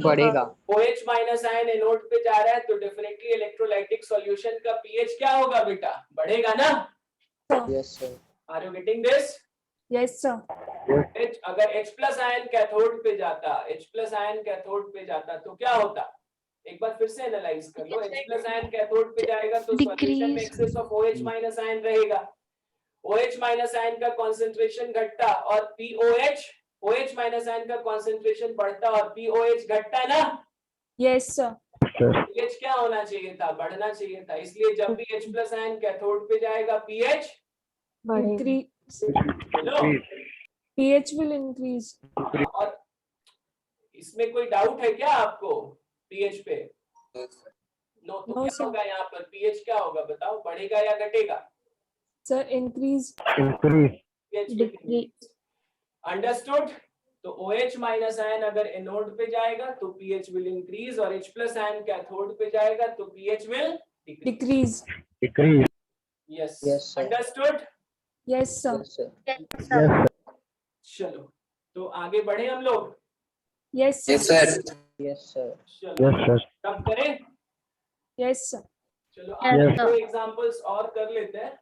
बढ़ेगा. OH माइनस आयन एनोड पे जा रहा है, तो डेफिनेटली इलेक्ट्रोलाइटिक सॉल्यूशन का पीएच क्या होगा बेटा? बढ़ेगा ना? Yes, sir. Are you getting this? Yes, sir. अगर H प्लस आयन कैथोड पे जाता, H प्लस आयन कैथोड पे जाता तो क्या होता? एक बार फिर से एनालाइज कर लो। H प्लस आयन कैथोड पे जाएगा तो सॉल्यूशन में excess of OH minus ion रहेगा। OH माइनस आयन का कंसंट्रेशन घटता और POH, OH माइनस आयन का कंसंट्रेशन बढ़ता और POH घटता ना? Yes, sir. pH क्या होना चाहिए था? बढ़ना चाहिए था। इसलिए जब भी H प्लस आयन कैथोड पे जाएगा pH Increase. Low, pH will increase. और इसमें कोई डाउट है क्या आपको pH पे? नो, तो No, क्या sir. होगा यहाँ पर? pH क्या होगा बताओ? बढ़ेगा या घटेगा? Sir, increase. pH will Decrease. increase. Understood? तो OH माइनस आयन अगर एनोड पे जाएगा तो pH will increase, और H प्लस आयन कैथोड पे जाएगा तो pH will decrease. Decrease. Yes. Yes, sir. Understood? Yes, sir. Yes, sir. चलो, तो आगे बढ़े हम लोग। Yes, sir. Yes, sir. Yes, sir. चलो, तब करें। Yes, sir. चलो आज दो एग्जांपल्स और कर लेते हैं।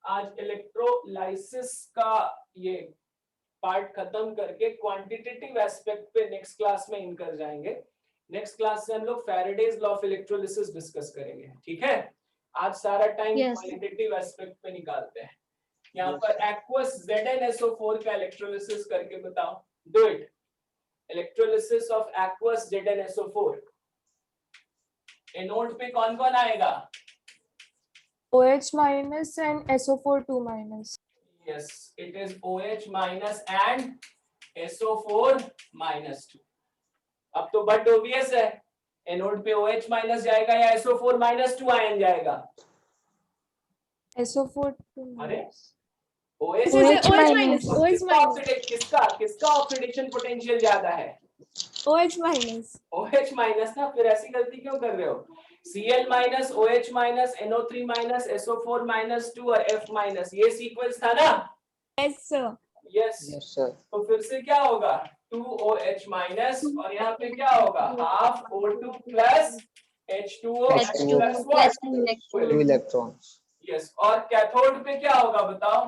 आज इलेक्ट्रोलाइसिस का ये पार्ट खत्म करके क्वांटिटेटिव एस्पेक्ट पे नेक्स्ट क्लास में इन कर जाएंगे। नेक्स्ट क्लास से हम लोग Faraday's law of electrolysis discuss करेंगे, ठीक है? आज सारा टाइम Yes. क्वांटिटेटिव एस्पेक्ट पे निकालते हैं। यहाँ पर एक्वस ZnSO4 का इलेक्ट्रोलिसिस करके बताओ। Do it. Electrolysis of aqueous ZnSO4। Anode पे कौन कौन आएगा? OH minus and SO4 2 minus. Yes, it is OH minus and SO4 minus 2. अब तो बट ऑब्वियस है, एनोड पे OH माइनस जाएगा या SO4 minus 2 आयन जाएगा? SO4 2 अरे minus. OH OH minus. OH minus. किसका ऑक्सीडेशन पोटेंशियल ज्यादा है? OH minus. OH माइनस ना, फिर ऐसी गलती क्यों कर रहे हो? Cl minus, OH minus, NO3 minus, SO4 minus 2 और F माइनस, ये सीक्वेंस था ना? Yes, sir. Yes. Yes, sir. तो फिर से क्या होगा? 2OH माइनस, और यहाँ पे क्या होगा? Half O2 plus H2O H2O plus what? 2 electrons. Yes. और कैथोड पे क्या होगा बताओ?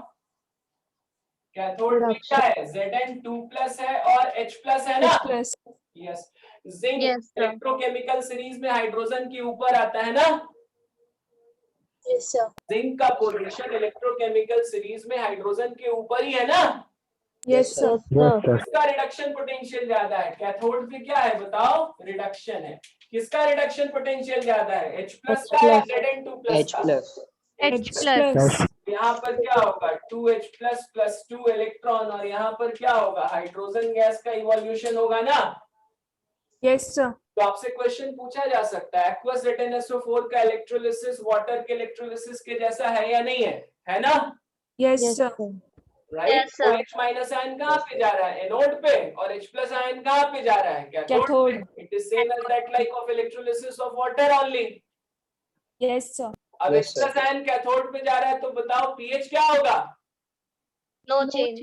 कैथोड पे क्या है? Zn2 प्लस है और H प्लस है ना? H plus. Yes. Zinc Yes, sir. Electrochemical series में हाइड्रोजन के ऊपर आता है ना? Yes, sir. जिंक का पोजीशन इलेक्ट्रोकेमिकल सीरीज में हाइड्रोजन के ऊपर ही है ना? Yes, sir. किसका रिडक्शन पोटेंशियल ज्यादा है? कैथोड पे क्या है बताओ? रिडक्शन है। किसका रिडक्शन पोटेंशियल ज्यादा है? H प्लस का या Zn2 प्लस H का? plus. H plus. यहाँ पर क्या होगा? 2H प्लस प्लस 2 इलेक्ट्रॉन, और यहाँ पर क्या होगा? हाइड्रोजन गैस का इवोल्यूशन होगा ना? Yes, sir. तो आपसे क्वेश्चन पूछा जा सकता है, एक्वस ZnSO4 का इलेक्ट्रोलिसिस वाटर के इलेक्ट्रोलिसिस के जैसा है या नहीं है? है ना? Yes, sir. Right. Yes, sir. OH minus ion कहाँ पे जा रहा है? एनोड पे, और H प्लस आयन कहाँ पे जा रहा है? Cathode Cathode. पे। It is same as that like of electrolysis of water only. Yes, sir. अब Yes, H plus ion cathode पे जा रहा है, तो बताओ pH क्या होगा? No change.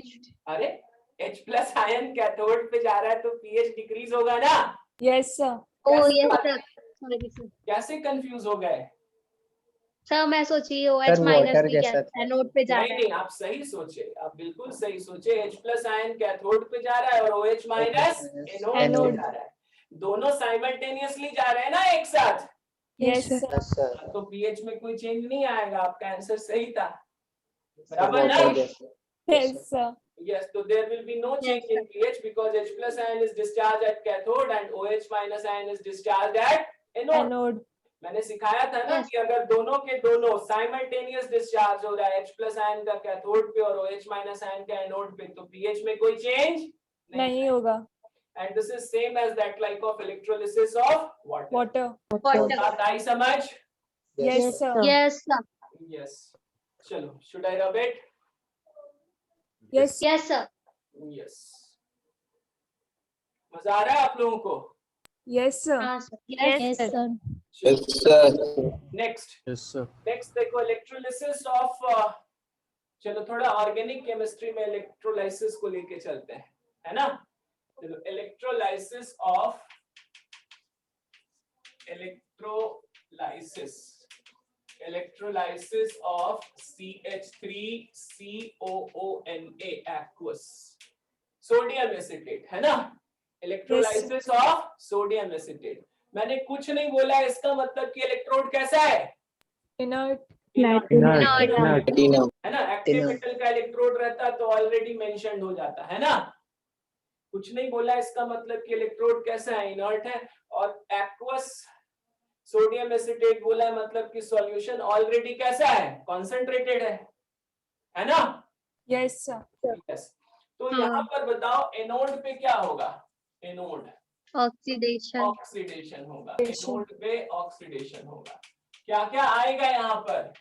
अरे H प्लस आयन कैथोड पे जा रहा है तो pH डिक्रीज होगा ना? Yes, sir. Oh कैसे yes बात- sir. कैसे कंफ्यूज हो गए? सर मैं सोची OH Sir, माइनस water भी जैसा क्या था। एनोड पे जा नहीं रहा नहीं, है। आप सही सोचे, आप बिल्कुल सही सोचे। H प्लस आयन कैथोड पे जा रहा है और OH माइनस एनोड पे Anode. जा रहा है। दोनों साइमल्टेनियसली जा रहे हैं ना एक साथ, Yes, sir. Yes, sir. तो पीएच में कोई चेंज नहीं आएगा, आपका आंसर सही था, बराबर ना? Water gas. Yes, sir. Yes, so there will be no change in pH because H plus ion is discharged at cathode and OH minus ion is discharged at anode. Anode. मैंने सिखाया था ना कि अगर दोनों के दोनों साइमल्टेनियस डिस्चार्ज हो रहा है H plus ion का कैथोड पे और OH minus ion का एनोड पे, तो pH में कोई चेंज नहीं होगा. And this is same as that like of electrolysis of water. Water. बात आई समझ? Yes, sir. Yes, sir. Yes. चलो, should I rub it? Yes. Yes, sir. Yes. मजा आ रहा है आप लोगों को? Yes, sir. Yes, sir. Yes, sir. Next. Yes, sir. Next देखो electrolysis of चलो थोड़ा ऑर्गेनिक केमिस्ट्री में इलेक्ट्रोलाइसिस को लेके चलते हैं, है ना? चलो electrolysis of CH3COONA aqueous sodium acetate, है ना? Electrolysis of sodium acetate. मैंने कुछ नहीं बोला, इसका मतलब कि इलेक्ट्रोड कैसा है? Inert. Platinum. है ना? Active Thinner. मेटल का इलेक्ट्रोड रहता तो ऑलरेडी मेंशन्ड हो जाता, है ना? कुछ नहीं बोला, इसका मतलब कि इलेक्ट्रोड कैसा है? इनर्ट है. और एक्वस सोडियम एसिटेट बोला है, मतलब कि सॉल्यूशन ऑलरेडी कैसा है? कॉन्सेंट्रेटेड है ना? Yes, sir. यस. तो यहाँ पर बताओ एनोड पे क्या होगा? Anode Oxidation. ऑक्सीडेशन होगा. एनोड पे ऑक्सीडेशन होगा. क्या क्या आएगा यहाँ पर?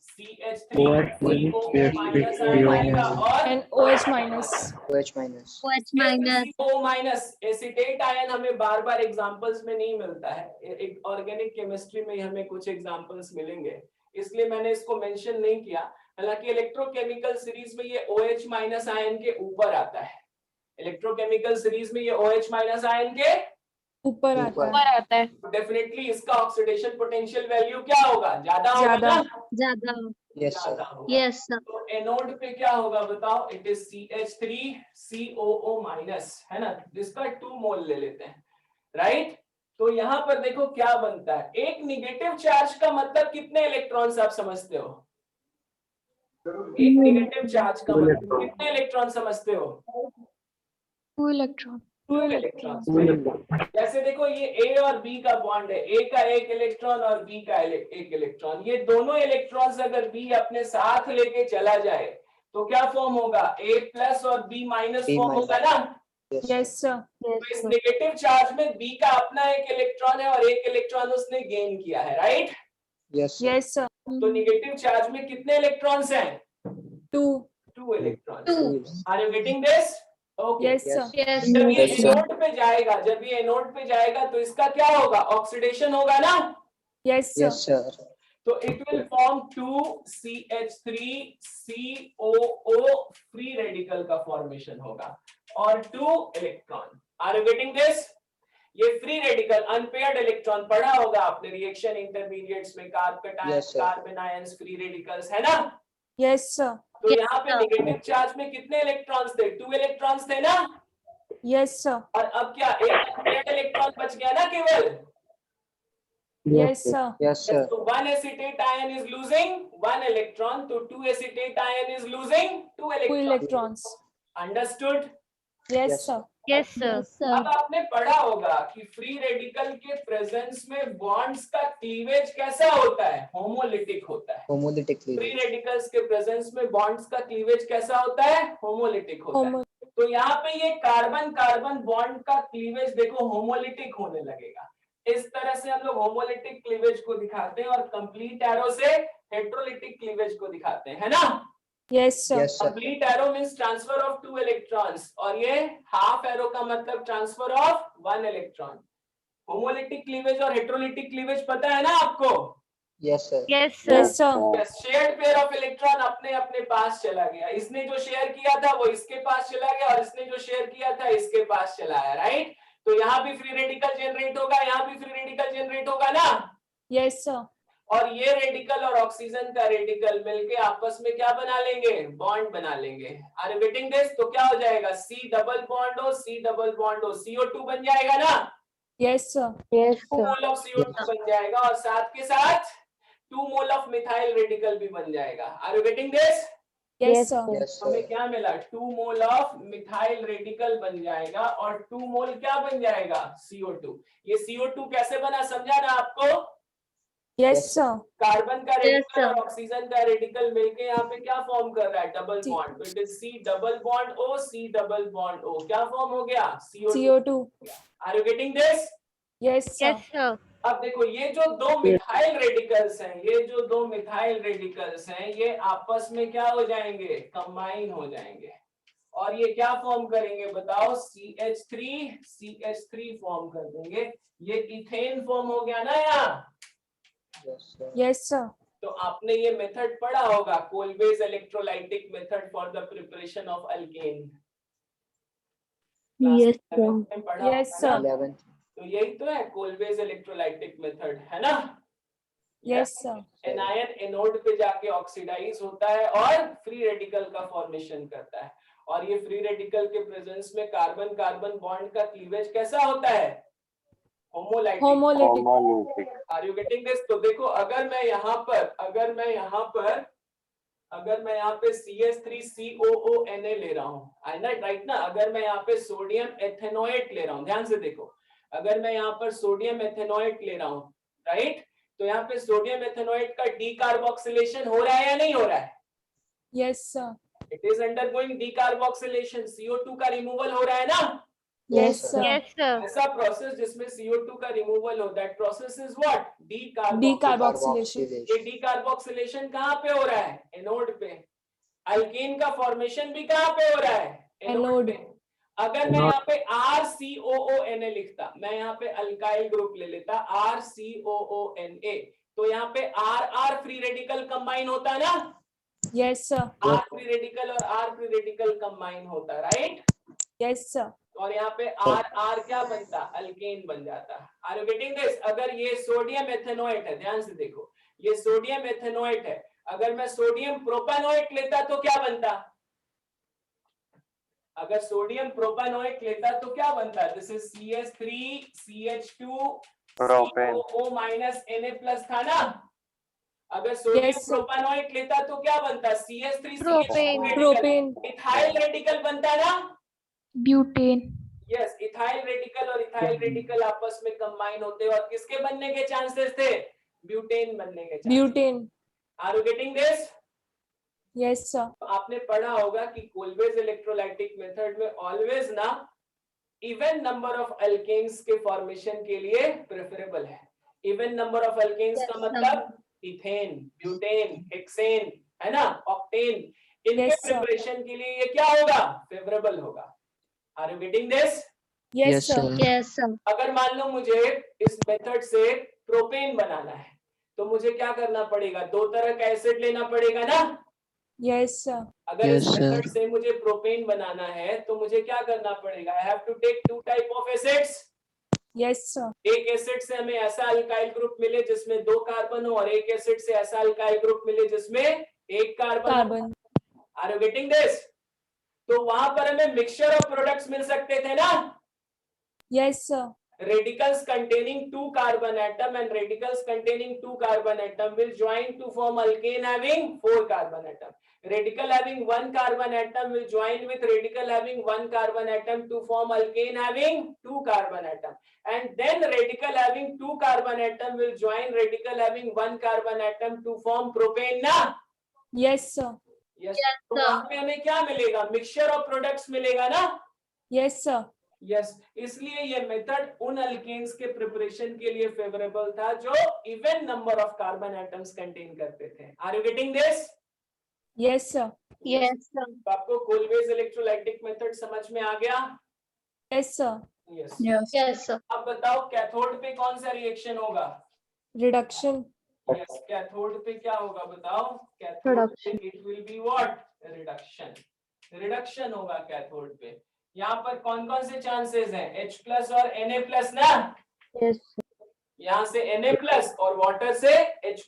CH3CO माइनस आएगा और And OH minus. OH minus. OH minus. CO minus. Acetate ion हमें बार बार एग्जांपल्स में नहीं मिलता है, एक ऑर्गेनिक केमिस्ट्री में हमें कुछ एग्जांपल्स मिलेंगे, इसलिए मैंने इसको मेंशन नहीं किया. हालांकि इलेक्ट्रोकेमिकल सीरीज में ये OH माइनस आयन के ऊपर आता है. इलेक्ट्रोकेमिकल सीरीज में ये OH माइनस आयन के ऊपर आता है. डेफिनेटली इसका ऑक्सीडेशन पोटेंशियल वैल्यू क्या होगा? ज्यादा होगा ज्यादा. ना? Jada. Yes, sir. ज्यादा होगा. Yes, sir. तो एनोड पे क्या होगा बताओ? इट इज CH3COO माइनस, है ना? जिसका 2 मोल ले लेते हैं, राइट? तो यहाँ पर देखो क्या बनता है. एक निगेटिव चार्ज का मतलब कितने इलेक्ट्रॉन्स आप समझते हो? एक निगेटिव चार्ज का मतलब कितने इलेक्ट्रॉन समझते हो? 2 electron. 2 इलेक्ट्रॉन. जैसे देखो ये A और B का बॉन्ड है, A का 1 इलेक्ट्रॉन और B का 1 इलेक्ट्रॉन. ये दोनों इलेक्ट्रॉन्स अगर B अपने साथ लेके चला जाए तो क्या फॉर्म होगा? A प्लस और B minus B form minus. होगा ना? Yes, sir. तो इस नेगेटिव चार्ज में B का अपना 1 इलेक्ट्रॉन है और 1 इलेक्ट्रॉन उसने गेन किया है, right? Yes, sir. Yes, sir. तो नेगेटिव चार्ज में कितने इलेक्ट्रॉन्स हैं? 2. 2 electron. 2. Are you getting this? Okay. Yes, sir. Yes, जब ये Yes, sir. एनोड पे जाएगा, जब ये एनोड पे जाएगा तो इसका क्या होगा? ऑक्सीडेशन होगा ना? Yes, sir. Yes, sir. तो it will form 2 CH3COO free radical का फॉर्मेशन होगा और 2 electron. Are you getting this? ये फ्री रेडिकल अनपेयर्ड इलेक्ट्रॉन पढ़ा होगा आपने रिएक्शन इंटरमीडिएट्स में, carbon Yes, sir. Carbon ions free radicals, है ना? Yes, sir. तो यहाँ पे नेगेटिव चार्ज में कितने इलेक्ट्रॉन्स थे? 2 इलेक्ट्रॉन्स थे ना? Yes, sir. और अब क्या एक अनपेयर्ड इलेक्ट्रॉन बच गया ना केवल? Yes, sir. Yes, sir. So 1 acetate ion is losing 1 electron, so 2 acetate ion is losing 2 2 electrons. electrons. Understood? Yes, Yes, sir. yes, sir. अब आपने पढ़ा होगा कि फ्री रेडिकल के प्रेजेंस में बॉन्ड्स का क्लीवेज कैसा होता है? होमोलिटिक होता है. Homolytic free cleavage. रेडिकल्स के प्रेजेंस में बॉन्ड्स का क्लीवेज कैसा होता है? होमोलिटिक होता है. Homo. तो यहाँ पे ये कार्बन कार्बन बॉन्ड का क्लीवेज देखो होमोलिटिक होने लगेगा. इस तरह से हम लोग होमोलिटिक क्लीवेज को दिखाते हैं और कंप्लीट एरो से हेटेरोलिटिक क्लीवेज को दिखाते हैं, है ना? Yes, sir. Yes, sir. Complete arrow means transfer of 2 electrons और ये हाफ एरो का मतलब transfer of 1 electron. Homolytic cleavage और हेटेरोलिटिक क्लीवेज पता है ना आपको? Yes, sir. Yes, sir. Yes, sir. Shared pair of electron अपने अपने पास चला गया. इसने जो शेयर किया था वो इसके पास चला गया और इसने जो शेयर किया था इसके पास चला आया, राइट? तो यहाँ भी फ्री रेडिकल जनरेट होगा, यहाँ भी फ्री रेडिकल जनरेट होगा ना? Yes, sir. और ये रेडिकल और ऑक्सीजन का रेडिकल मिलके आपस में क्या बना लेंगे? बॉन्ड बना लेंगे. Are you getting this? तो क्या हो जाएगा? C डबल बॉन्ड हो, C डबल बॉन्ड हो, CO2 बन जाएगा ना? Yes, sir. Yes, 2 sir. Mole of CO2 बन जाएगा और साथ के साथ 2 मोल ऑफ मिथाइल रेडिकल भी बन जाएगा। Are you getting this? Yes, sir. Yes, हमें sir. क्या मिला? 2 मोल ऑफ मिथाइल रेडिकल बन जाएगा और 2 मोल क्या बन जाएगा? CO2। ये CO2 कैसे बना समझा ना आपको? Yes, sir. कार्बन का Yes, रेडिकल sir. और ऑक्सीजन का रेडिकल मिलके यहाँ पे क्या फॉर्म कर रहा है? Double C- bond. तो it is C double bond O, C double bond O। क्या फॉर्म हो गया? CO2। CO2. Are you getting this? Yes, sir. Yes, sir. अब देखो ये जो दो मिथाइल रेडिकल्स हैं, ये जो दो मिथाइल रेडिकल्स हैं, ये आपस में क्या हो जाएंगे? कंबाइन हो जाएंगे और ये क्या फॉर्म करेंगे बताओ? CH3 फॉर्म कर देंगे। ये इथेन फॉर्म हो गया ना यहाँ। Yes, sir. Yes, sir. तो आपने ये मेथड पढ़ा होगा, Kolbe's electrolytic method for the preparation of alkane. Yes, sir. पढ़ा Yes, होगा ना? 11th. तो यही तो है कोलबेज इलेक्ट्रोलाइटिक मेथड, है ना? Yes, sir. एनायन एनोड पे जाके ऑक्सीडाइज होता है और फ्री रेडिकल का फॉर्मेशन करता है और ये फ्री रेडिकल के प्रेजेंस में कार्बन कार्बन बॉन्ड का क्लीवेज कैसा होता है? Homolytic. Homolytic. Are you getting this? तो देखो अगर मैं यहाँ पे CH3COONA ले रहा हूँ, आई ना, राइट ना? अगर मैं यहाँ पे सोडियम एथेनोएट ले रहा हूँ, ध्यान से देखो, अगर मैं यहाँ पर सोडियम एथेनोएट ले रहा हूँ, राइट, तो यहाँ पे सोडियम एथेनोएट का डीकार्बोक्सिलेशन हो रहा है या नहीं हो रहा है? Yes, sir. It is undergoing decarboxylation. CO2 का रिमूवल हो रहा है ना? Yes, sir. Yes, sir. ऐसा प्रोसेस जिसमें CO2 का रिमूवल हो, that process is what? Decarboxylation. ये डीकार्बोक्सिलेशन कहाँ पे हो रहा है? एनोड पे। अल्केन का फॉर्मेशन भी कहाँ पे हो रहा है? Anode Anode. पे। अगर मैं यहाँ पे RCOONA लिखता, मैं यहाँ पे अल्काइल ग्रुप ले लेता RCOONA, तो यहाँ पे R फ्री रेडिकल कंबाइन होता है ना? Yes, sir. R free radical और R फ्री रेडिकल कंबाइन होता, राइट? Yes, sir. और यहाँ पे R क्या बनता? अल्केन बन जाता। Are you getting this? अगर ये सोडियम एथेनोएट है, ध्यान से देखो, ये सोडियम एथेनोएट है, अगर मैं सोडियम प्रोपेनोएट लेता तो क्या बनता? अगर सोडियम प्रोपेनोएट लेता तो क्या बनता? This is CH3CH2 COO minus Na+ था ना? अगर सोडियम Yes, sir. प्रोपेनोएट लेता तो क्या बनता? Propane. Propane. इथाइल रेडिकल बनता ना? Butane. यस, इथाइल रेडिकल और इथाइल रेडिकल आपस में कंबाइन होते हैं और किसके बनने के चांसेस थे? ब्यूटेन बनने के chances. Butane. Are you getting this? Yes, sir. आपने पढ़ा होगा कि कोलबेज इलेक्ट्रोलाइटिक मेथड में ऑलवेज ना इवन नंबर ऑफ अल्केन्स के फॉर्मेशन के लिए प्रेफरेबल है। इवन नंबर ऑफ अल्केन्स का मतलब इथेन, ब्यूटेन, हेक्सेन, है ना, ऑक्टेन, इनके Yes, sir. प्रिपरेशन के लिए ये क्या होगा? फेवरेबल होगा। Are you getting this? Yes, Yes, sir. sir. Yes, sir. अगर मान लो मुझे इस मेथड से प्रोपेन बनाना है तो मुझे क्या करना पड़ेगा? दो तरह का एसिड लेना पड़ेगा ना? Yes, sir. अगर इस Yes, sir. मेथड से मुझे प्रोपेन बनाना है तो मुझे क्या करना पड़ेगा? I have to take two type of acids. Yes, sir. एक एसिड से हमें ऐसा अल्काइल ग्रुप मिले जिसमें 2 कार्बन हो और एक एसिड से ऐसा अल्काइल ग्रुप मिले जिसमें 1 carbon. Carbon. Are you getting this? तो वहां पर हमें मिक्सचर ऑफ प्रोडक्ट्स मिल सकते थे ना? Yes, sir. Radicals containing 2 carbon atom and radicals containing 2 carbon atom will join to form alkane having 4 carbon atom. Radical having 1 carbon atom will join with radical having 1 carbon atom to form alkane having 2 carbon atom. And then radical having 2 carbon atom will join radical having 1 carbon atom to form propane ना? Yes, sir. Yes. तो sir. वहां पे हमें क्या मिलेगा? Mixture of products मिलेगा ना? Yes, sir. Yes, इसलिए ये मेथड उन अल्केन्स के प्रिपरेशन के लिए फेवरेबल था जो even number of carbon atoms contain करते थे। Are you getting this? Yes, sir. Yes, sir. तो आपको कोलबेज इलेक्ट्रोलाइटिक मेथड समझ में आ गया? Yes, sir. Yes. Yes, sir. अब बताओ कैथोड पे कौन सा रिएक्शन होगा? Reduction. यस, कैथोड पे क्या होगा बताओ? कैथोड पे it will be what? Reduction. Reduction होगा कैथोड पे। यहाँ पर कौन कौन से चांसेस हैं? H+ और Na+ ना? Yes, sir. यहाँ से Na+ और वाटर से H+। H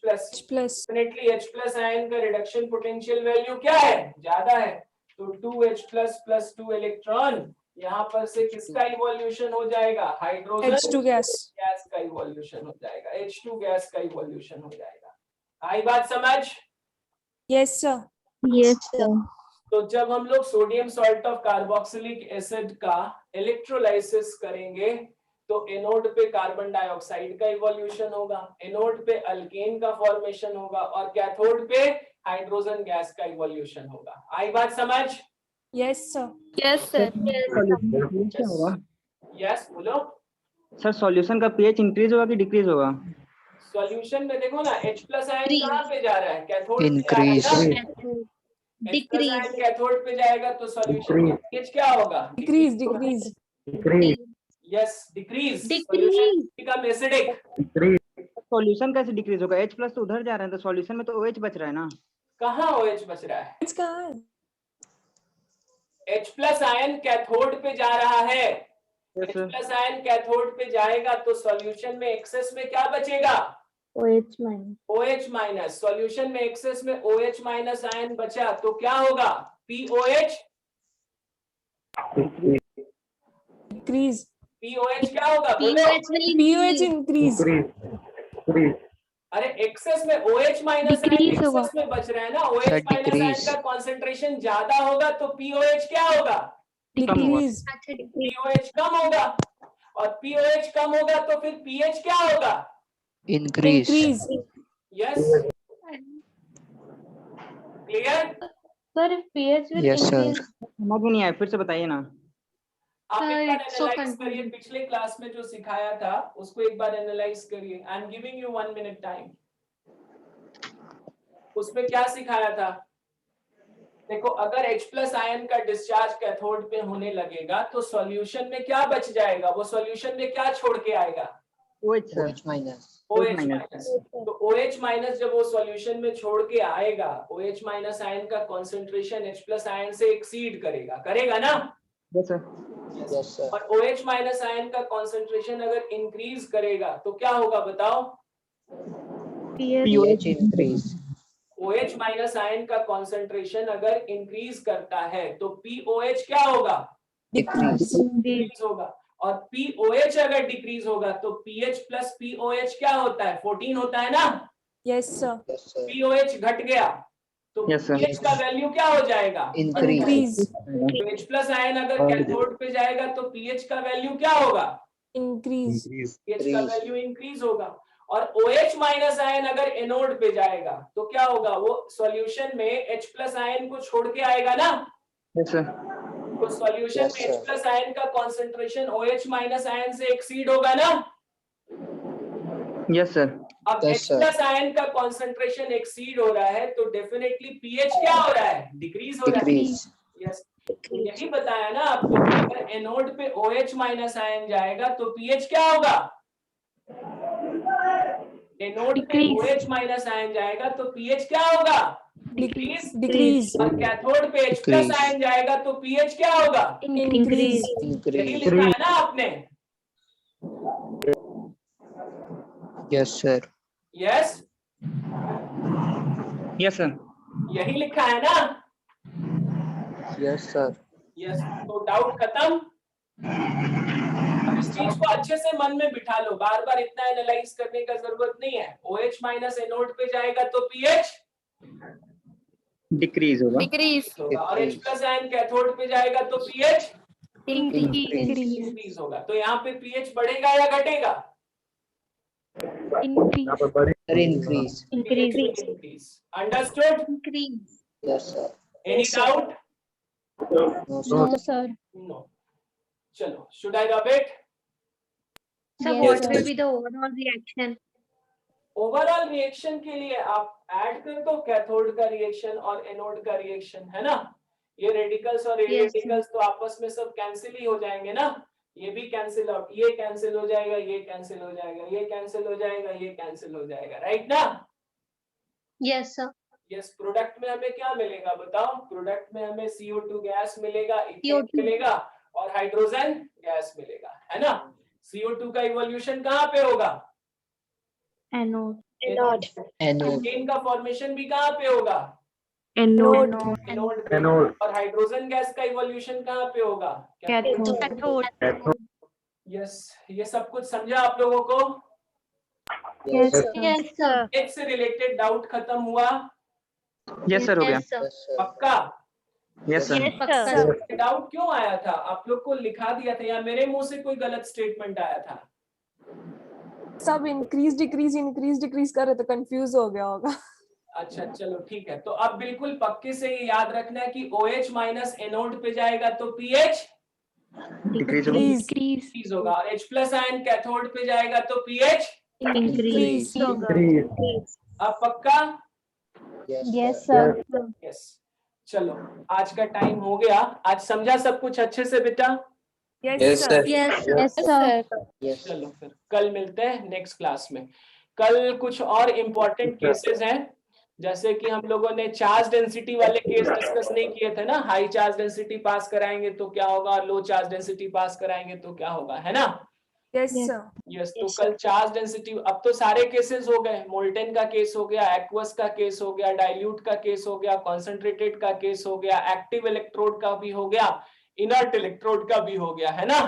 plus. Definitely H+ ion का रिडक्शन पोटेंशियल वैल्यू क्या है? ज्यादा है, तो 2H+ + 2 इलेक्ट्रॉन यहाँ पर से किसका इवोल्यूशन हो जाएगा? Hydrogen H2 gas. गैस का इवोल्यूशन हो जाएगा, H2 गैस का इवोल्यूशन हो जाएगा। आई बात समझ? Yes, sir. Yes, sir. तो जब हम लोग sodium salt of carboxylic acid का इलेक्ट्रोलाइसिस करेंगे तो एनोड पे कार्बन डाइऑक्साइड का इवोल्यूशन होगा, एनोड पे अल्केन का फॉर्मेशन होगा और कैथोड पे हाइड्रोजन गैस का इवोल्यूशन होगा। आई बात समझ? Yes, sir. Yes, sir. Solution क्या होगा? यस बोलो। सर सॉल्यूशन का पीएच इंक्रीज होगा कि डिक्रीज होगा? सॉल्यूशन में देखो ना H प्लस आयन कहाँ पे जा रहा है? Cathode Increase. पे जा रहा है ना? H प्लस आयन कैथोड पे जाएगा तो सॉल्यूशन का pH क्या होगा? Decrease, decrease. Yes, decrease. Decrease. Solution become acidic. Solution कैसे डिक्रीज होगा? H प्लस तो उधर जा रहा है, तो सॉल्यूशन में तो OH बच रहा है ना? कहाँ OH बच रहा है? It's कहाँ? H प्लस आयन कैथोड पे जा रहा है। Yes, H sir. Plus ion cathode पे जाएगा तो सॉल्यूशन में एक्सेस में क्या बचेगा? OH minus. OH minus. Solution में एक्सेस में OH माइनस आयन बचा तो क्या होगा? POH। Decrease. POH क्या होगा? बोलो। pOH increase. अरे एक्सेस में OH माइनस आयन Decrease होगा। एक्सेस में बच रहा है ना, OH Sir, minus ion decrease. का कॉन्सेंट्रेशन ज्यादा होगा तो POH क्या होगा? Decrease. POH कम होगा और POH कम होगा तो फिर pH क्या होगा? Increase. Increase. Yes, clear? Sir, if pH will Yes, sir. increase, समझ में नहीं आया, फिर से बताइए ना। आप Sir, एक बार it's so एनालाइज करिए, confusing. पिछले क्लास में जो सिखाया था उसको एक बार एनालाइज करिए। I am giving you 1 minute time. उसमें क्या सिखाया था? देखो, अगर H प्लस आयन का डिस्चार्ज कैथोड पे होने लगेगा तो सॉल्यूशन में क्या बच जाएगा? वो सॉल्यूशन में क्या छोड़ के आएगा? OH sir. OH minus. OH minus. Minus. तो OH माइनस जब वो सॉल्यूशन में छोड़ के आएगा, OH माइनस आयन का कॉन्सेंट्रेशन H प्लस आयन से एक्सीड करेगा, करेगा ना? Yes, sir. Yes, sir. और OH माइनस आयन का कॉन्सेंट्रेशन अगर इंक्रीज करेगा तो क्या होगा बताओ? pH pH increase. OH minus ion का कॉन्सेंट्रेशन अगर इंक्रीज करता है तो POH क्या होगा? Decrease. डिक्रीज होगा। और POH अगर डिक्रीज होगा तो pH प्लस POH क्या होता है? 14 होता है ना? Yes, sir. Yes, sir. POH घट गया तो Yes, sir. pH का वैल्यू क्या हो जाएगा? Increase. Increase. H plus ion अगर कैथोड पे जाएगा तो pH का वैल्यू क्या होगा? Increase. pH का वैल्यू इंक्रीज होगा। और OH माइनस आयन अगर एनोड पे जाएगा तो क्या होगा? वो सॉल्यूशन में H प्लस आयन को छोड़ के आएगा ना? Yes, sir. तो सॉल्यूशन Yes, में H sir. प्लस आयन का कॉन्सेंट्रेशन OH माइनस आयन से एक्सीड होगा ना? Yes, sir. अब Yes, H sir. Plus ion का कॉन्सेंट्रेशन एक्सीड हो रहा है तो डेफिनेटली pH क्या हो रहा है? डिक्रीज हो रहा है। Decrease. यस, तो यही बताया ना आपको कि अगर एनोड पे OH माइनस आयन जाएगा तो pH क्या होगा? एनोड पे Decrease. OH माइनस आयन जाएगा तो pH क्या होगा? Decrease. Decrease. और कैथोड पे H प्लस Decrease. आयन जाएगा तो pH क्या होगा? Increase. यही Increase. लिखा है ना आपने? Yes, sir. Yes, Yes, sir. यही लिखा है ना? Yes, sir. यस, तो डाउट खत्म। अब इस चीज को अच्छे से मन में बिठा लो, बार बार इतना एनालाइज करने का जरूरत नहीं है। OH माइनस एनोड पे जाएगा तो pH Decrease होगा। होगा और H प्लस आयन कैथोड पे जाएगा तो pH Increase. इंक्रीज होगा। तो यहाँ पे pH बढ़ेगा या घटेगा? Sir, increase. Increase. Understood? Yes, sir. Any doubt? No, sir. No, sir. No. चलो, should I rub it? Sir, Yes, what sir. will be the overall reaction? Overall reaction के लिए आप ऐड कर दो कैथोड का रिएक्शन और anode का reaction, है ना? ये रेडिकल्स और रेडिकल्स तो आपस में सब कैंसिल ही हो जाएंगे ना? ये भी कैंसिल आउट, ये कैंसिल हो जाएगा, ये कैंसिल हो जाएगा, ये कैंसिल हो जाएगा, ये कैंसिल हो जाएगा, राइट ना? Yes, sir. यस, प्रोडक्ट में हमें क्या मिलेगा बताओ? प्रोडक्ट में हमें CO2 गैस मिलेगा, इथेन CO2 मिलेगा और हाइड्रोजन गैस मिलेगा, है ना? CO2 का इवोल्यूशन कहाँ पे होगा? Anode. Anode. इथेन का फॉर्मेशन भी कहाँ पे होगा? Anode. एनोड। और हाइड्रोजन गैस का इवोल्यूशन कहाँ पे होगा? Cathode. यस, ये सब कुछ समझा आप लोगों को? Yes, sir. Yes, sir. H से रिलेटेड डाउट खत्म हुआ? यस सर, हो गया। Yes, sir. पक्का? Yes sir. Yes, sir. Doubt क्यों आया था? आप लोग को लिखा दिया था या मेरे मुंह से कोई गलत स्टेटमेंट आया था? सब इंक्रीज डिक्रीज कर रहे तो कंफ्यूज हो गया होगा। अच्छा चलो ठीक है, तो अब बिल्कुल पक्के से ये याद रखना है कि OH माइनस एनोड पे जाएगा तो pH डिक्रीज होगा। Decrease. इंक्रीज होगा, और H प्लस आयन कैथोड पे जाएगा तो pH। Increase. अब पक्का? Yes, sir. यस। चलो आज का टाइम हो गया। आज समझा सब कुछ अच्छे से बेटा? Yes, sir. Yes, sir. Yes. चलो फिर कल मिलते हैं नेक्स्ट क्लास में। कल कुछ और इम्पोर्टेंट केसेस हैं, जैसे कि हम लोगों ने चार्ज डेंसिटी वाले केस डिस्कस नहीं किए थे ना। हाई चार्ज डेंसिटी पास कराएंगे तो क्या होगा, लो चार्ज डेंसिटी पास कराएंगे तो क्या होगा, है ना? Yes, sir. यस, तो कल चार्ज डेंसिटी, अब तो सारे केसेस हो गए। मोल्टेन का केस हो गया, एक्वस का केस हो गया, डाइल्यूट का केस हो गया, कॉन्सेंट्रेटेड का केस हो गया, एक्टिव इलेक्ट्रोड का भी हो गया, इनर्ट इलेक्ट्रोड का भी हो गया, है ना?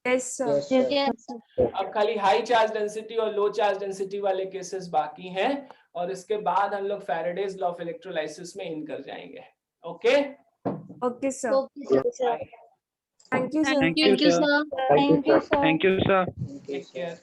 Yes, sir. Yes, sir. अब खाली हाई चार्ज डेंसिटी और लो चार्ज डेंसिटी वाले केसेस बाकी हैं, और इसके बाद हम लोग फैराडेज लॉ ऑफ इलेक्ट्रोलाइसिस में इन कर जाएंगे। Okay, Okay, sir. Bye, Thank you, sir. Thank you, sir. Thank you, sir. Take care.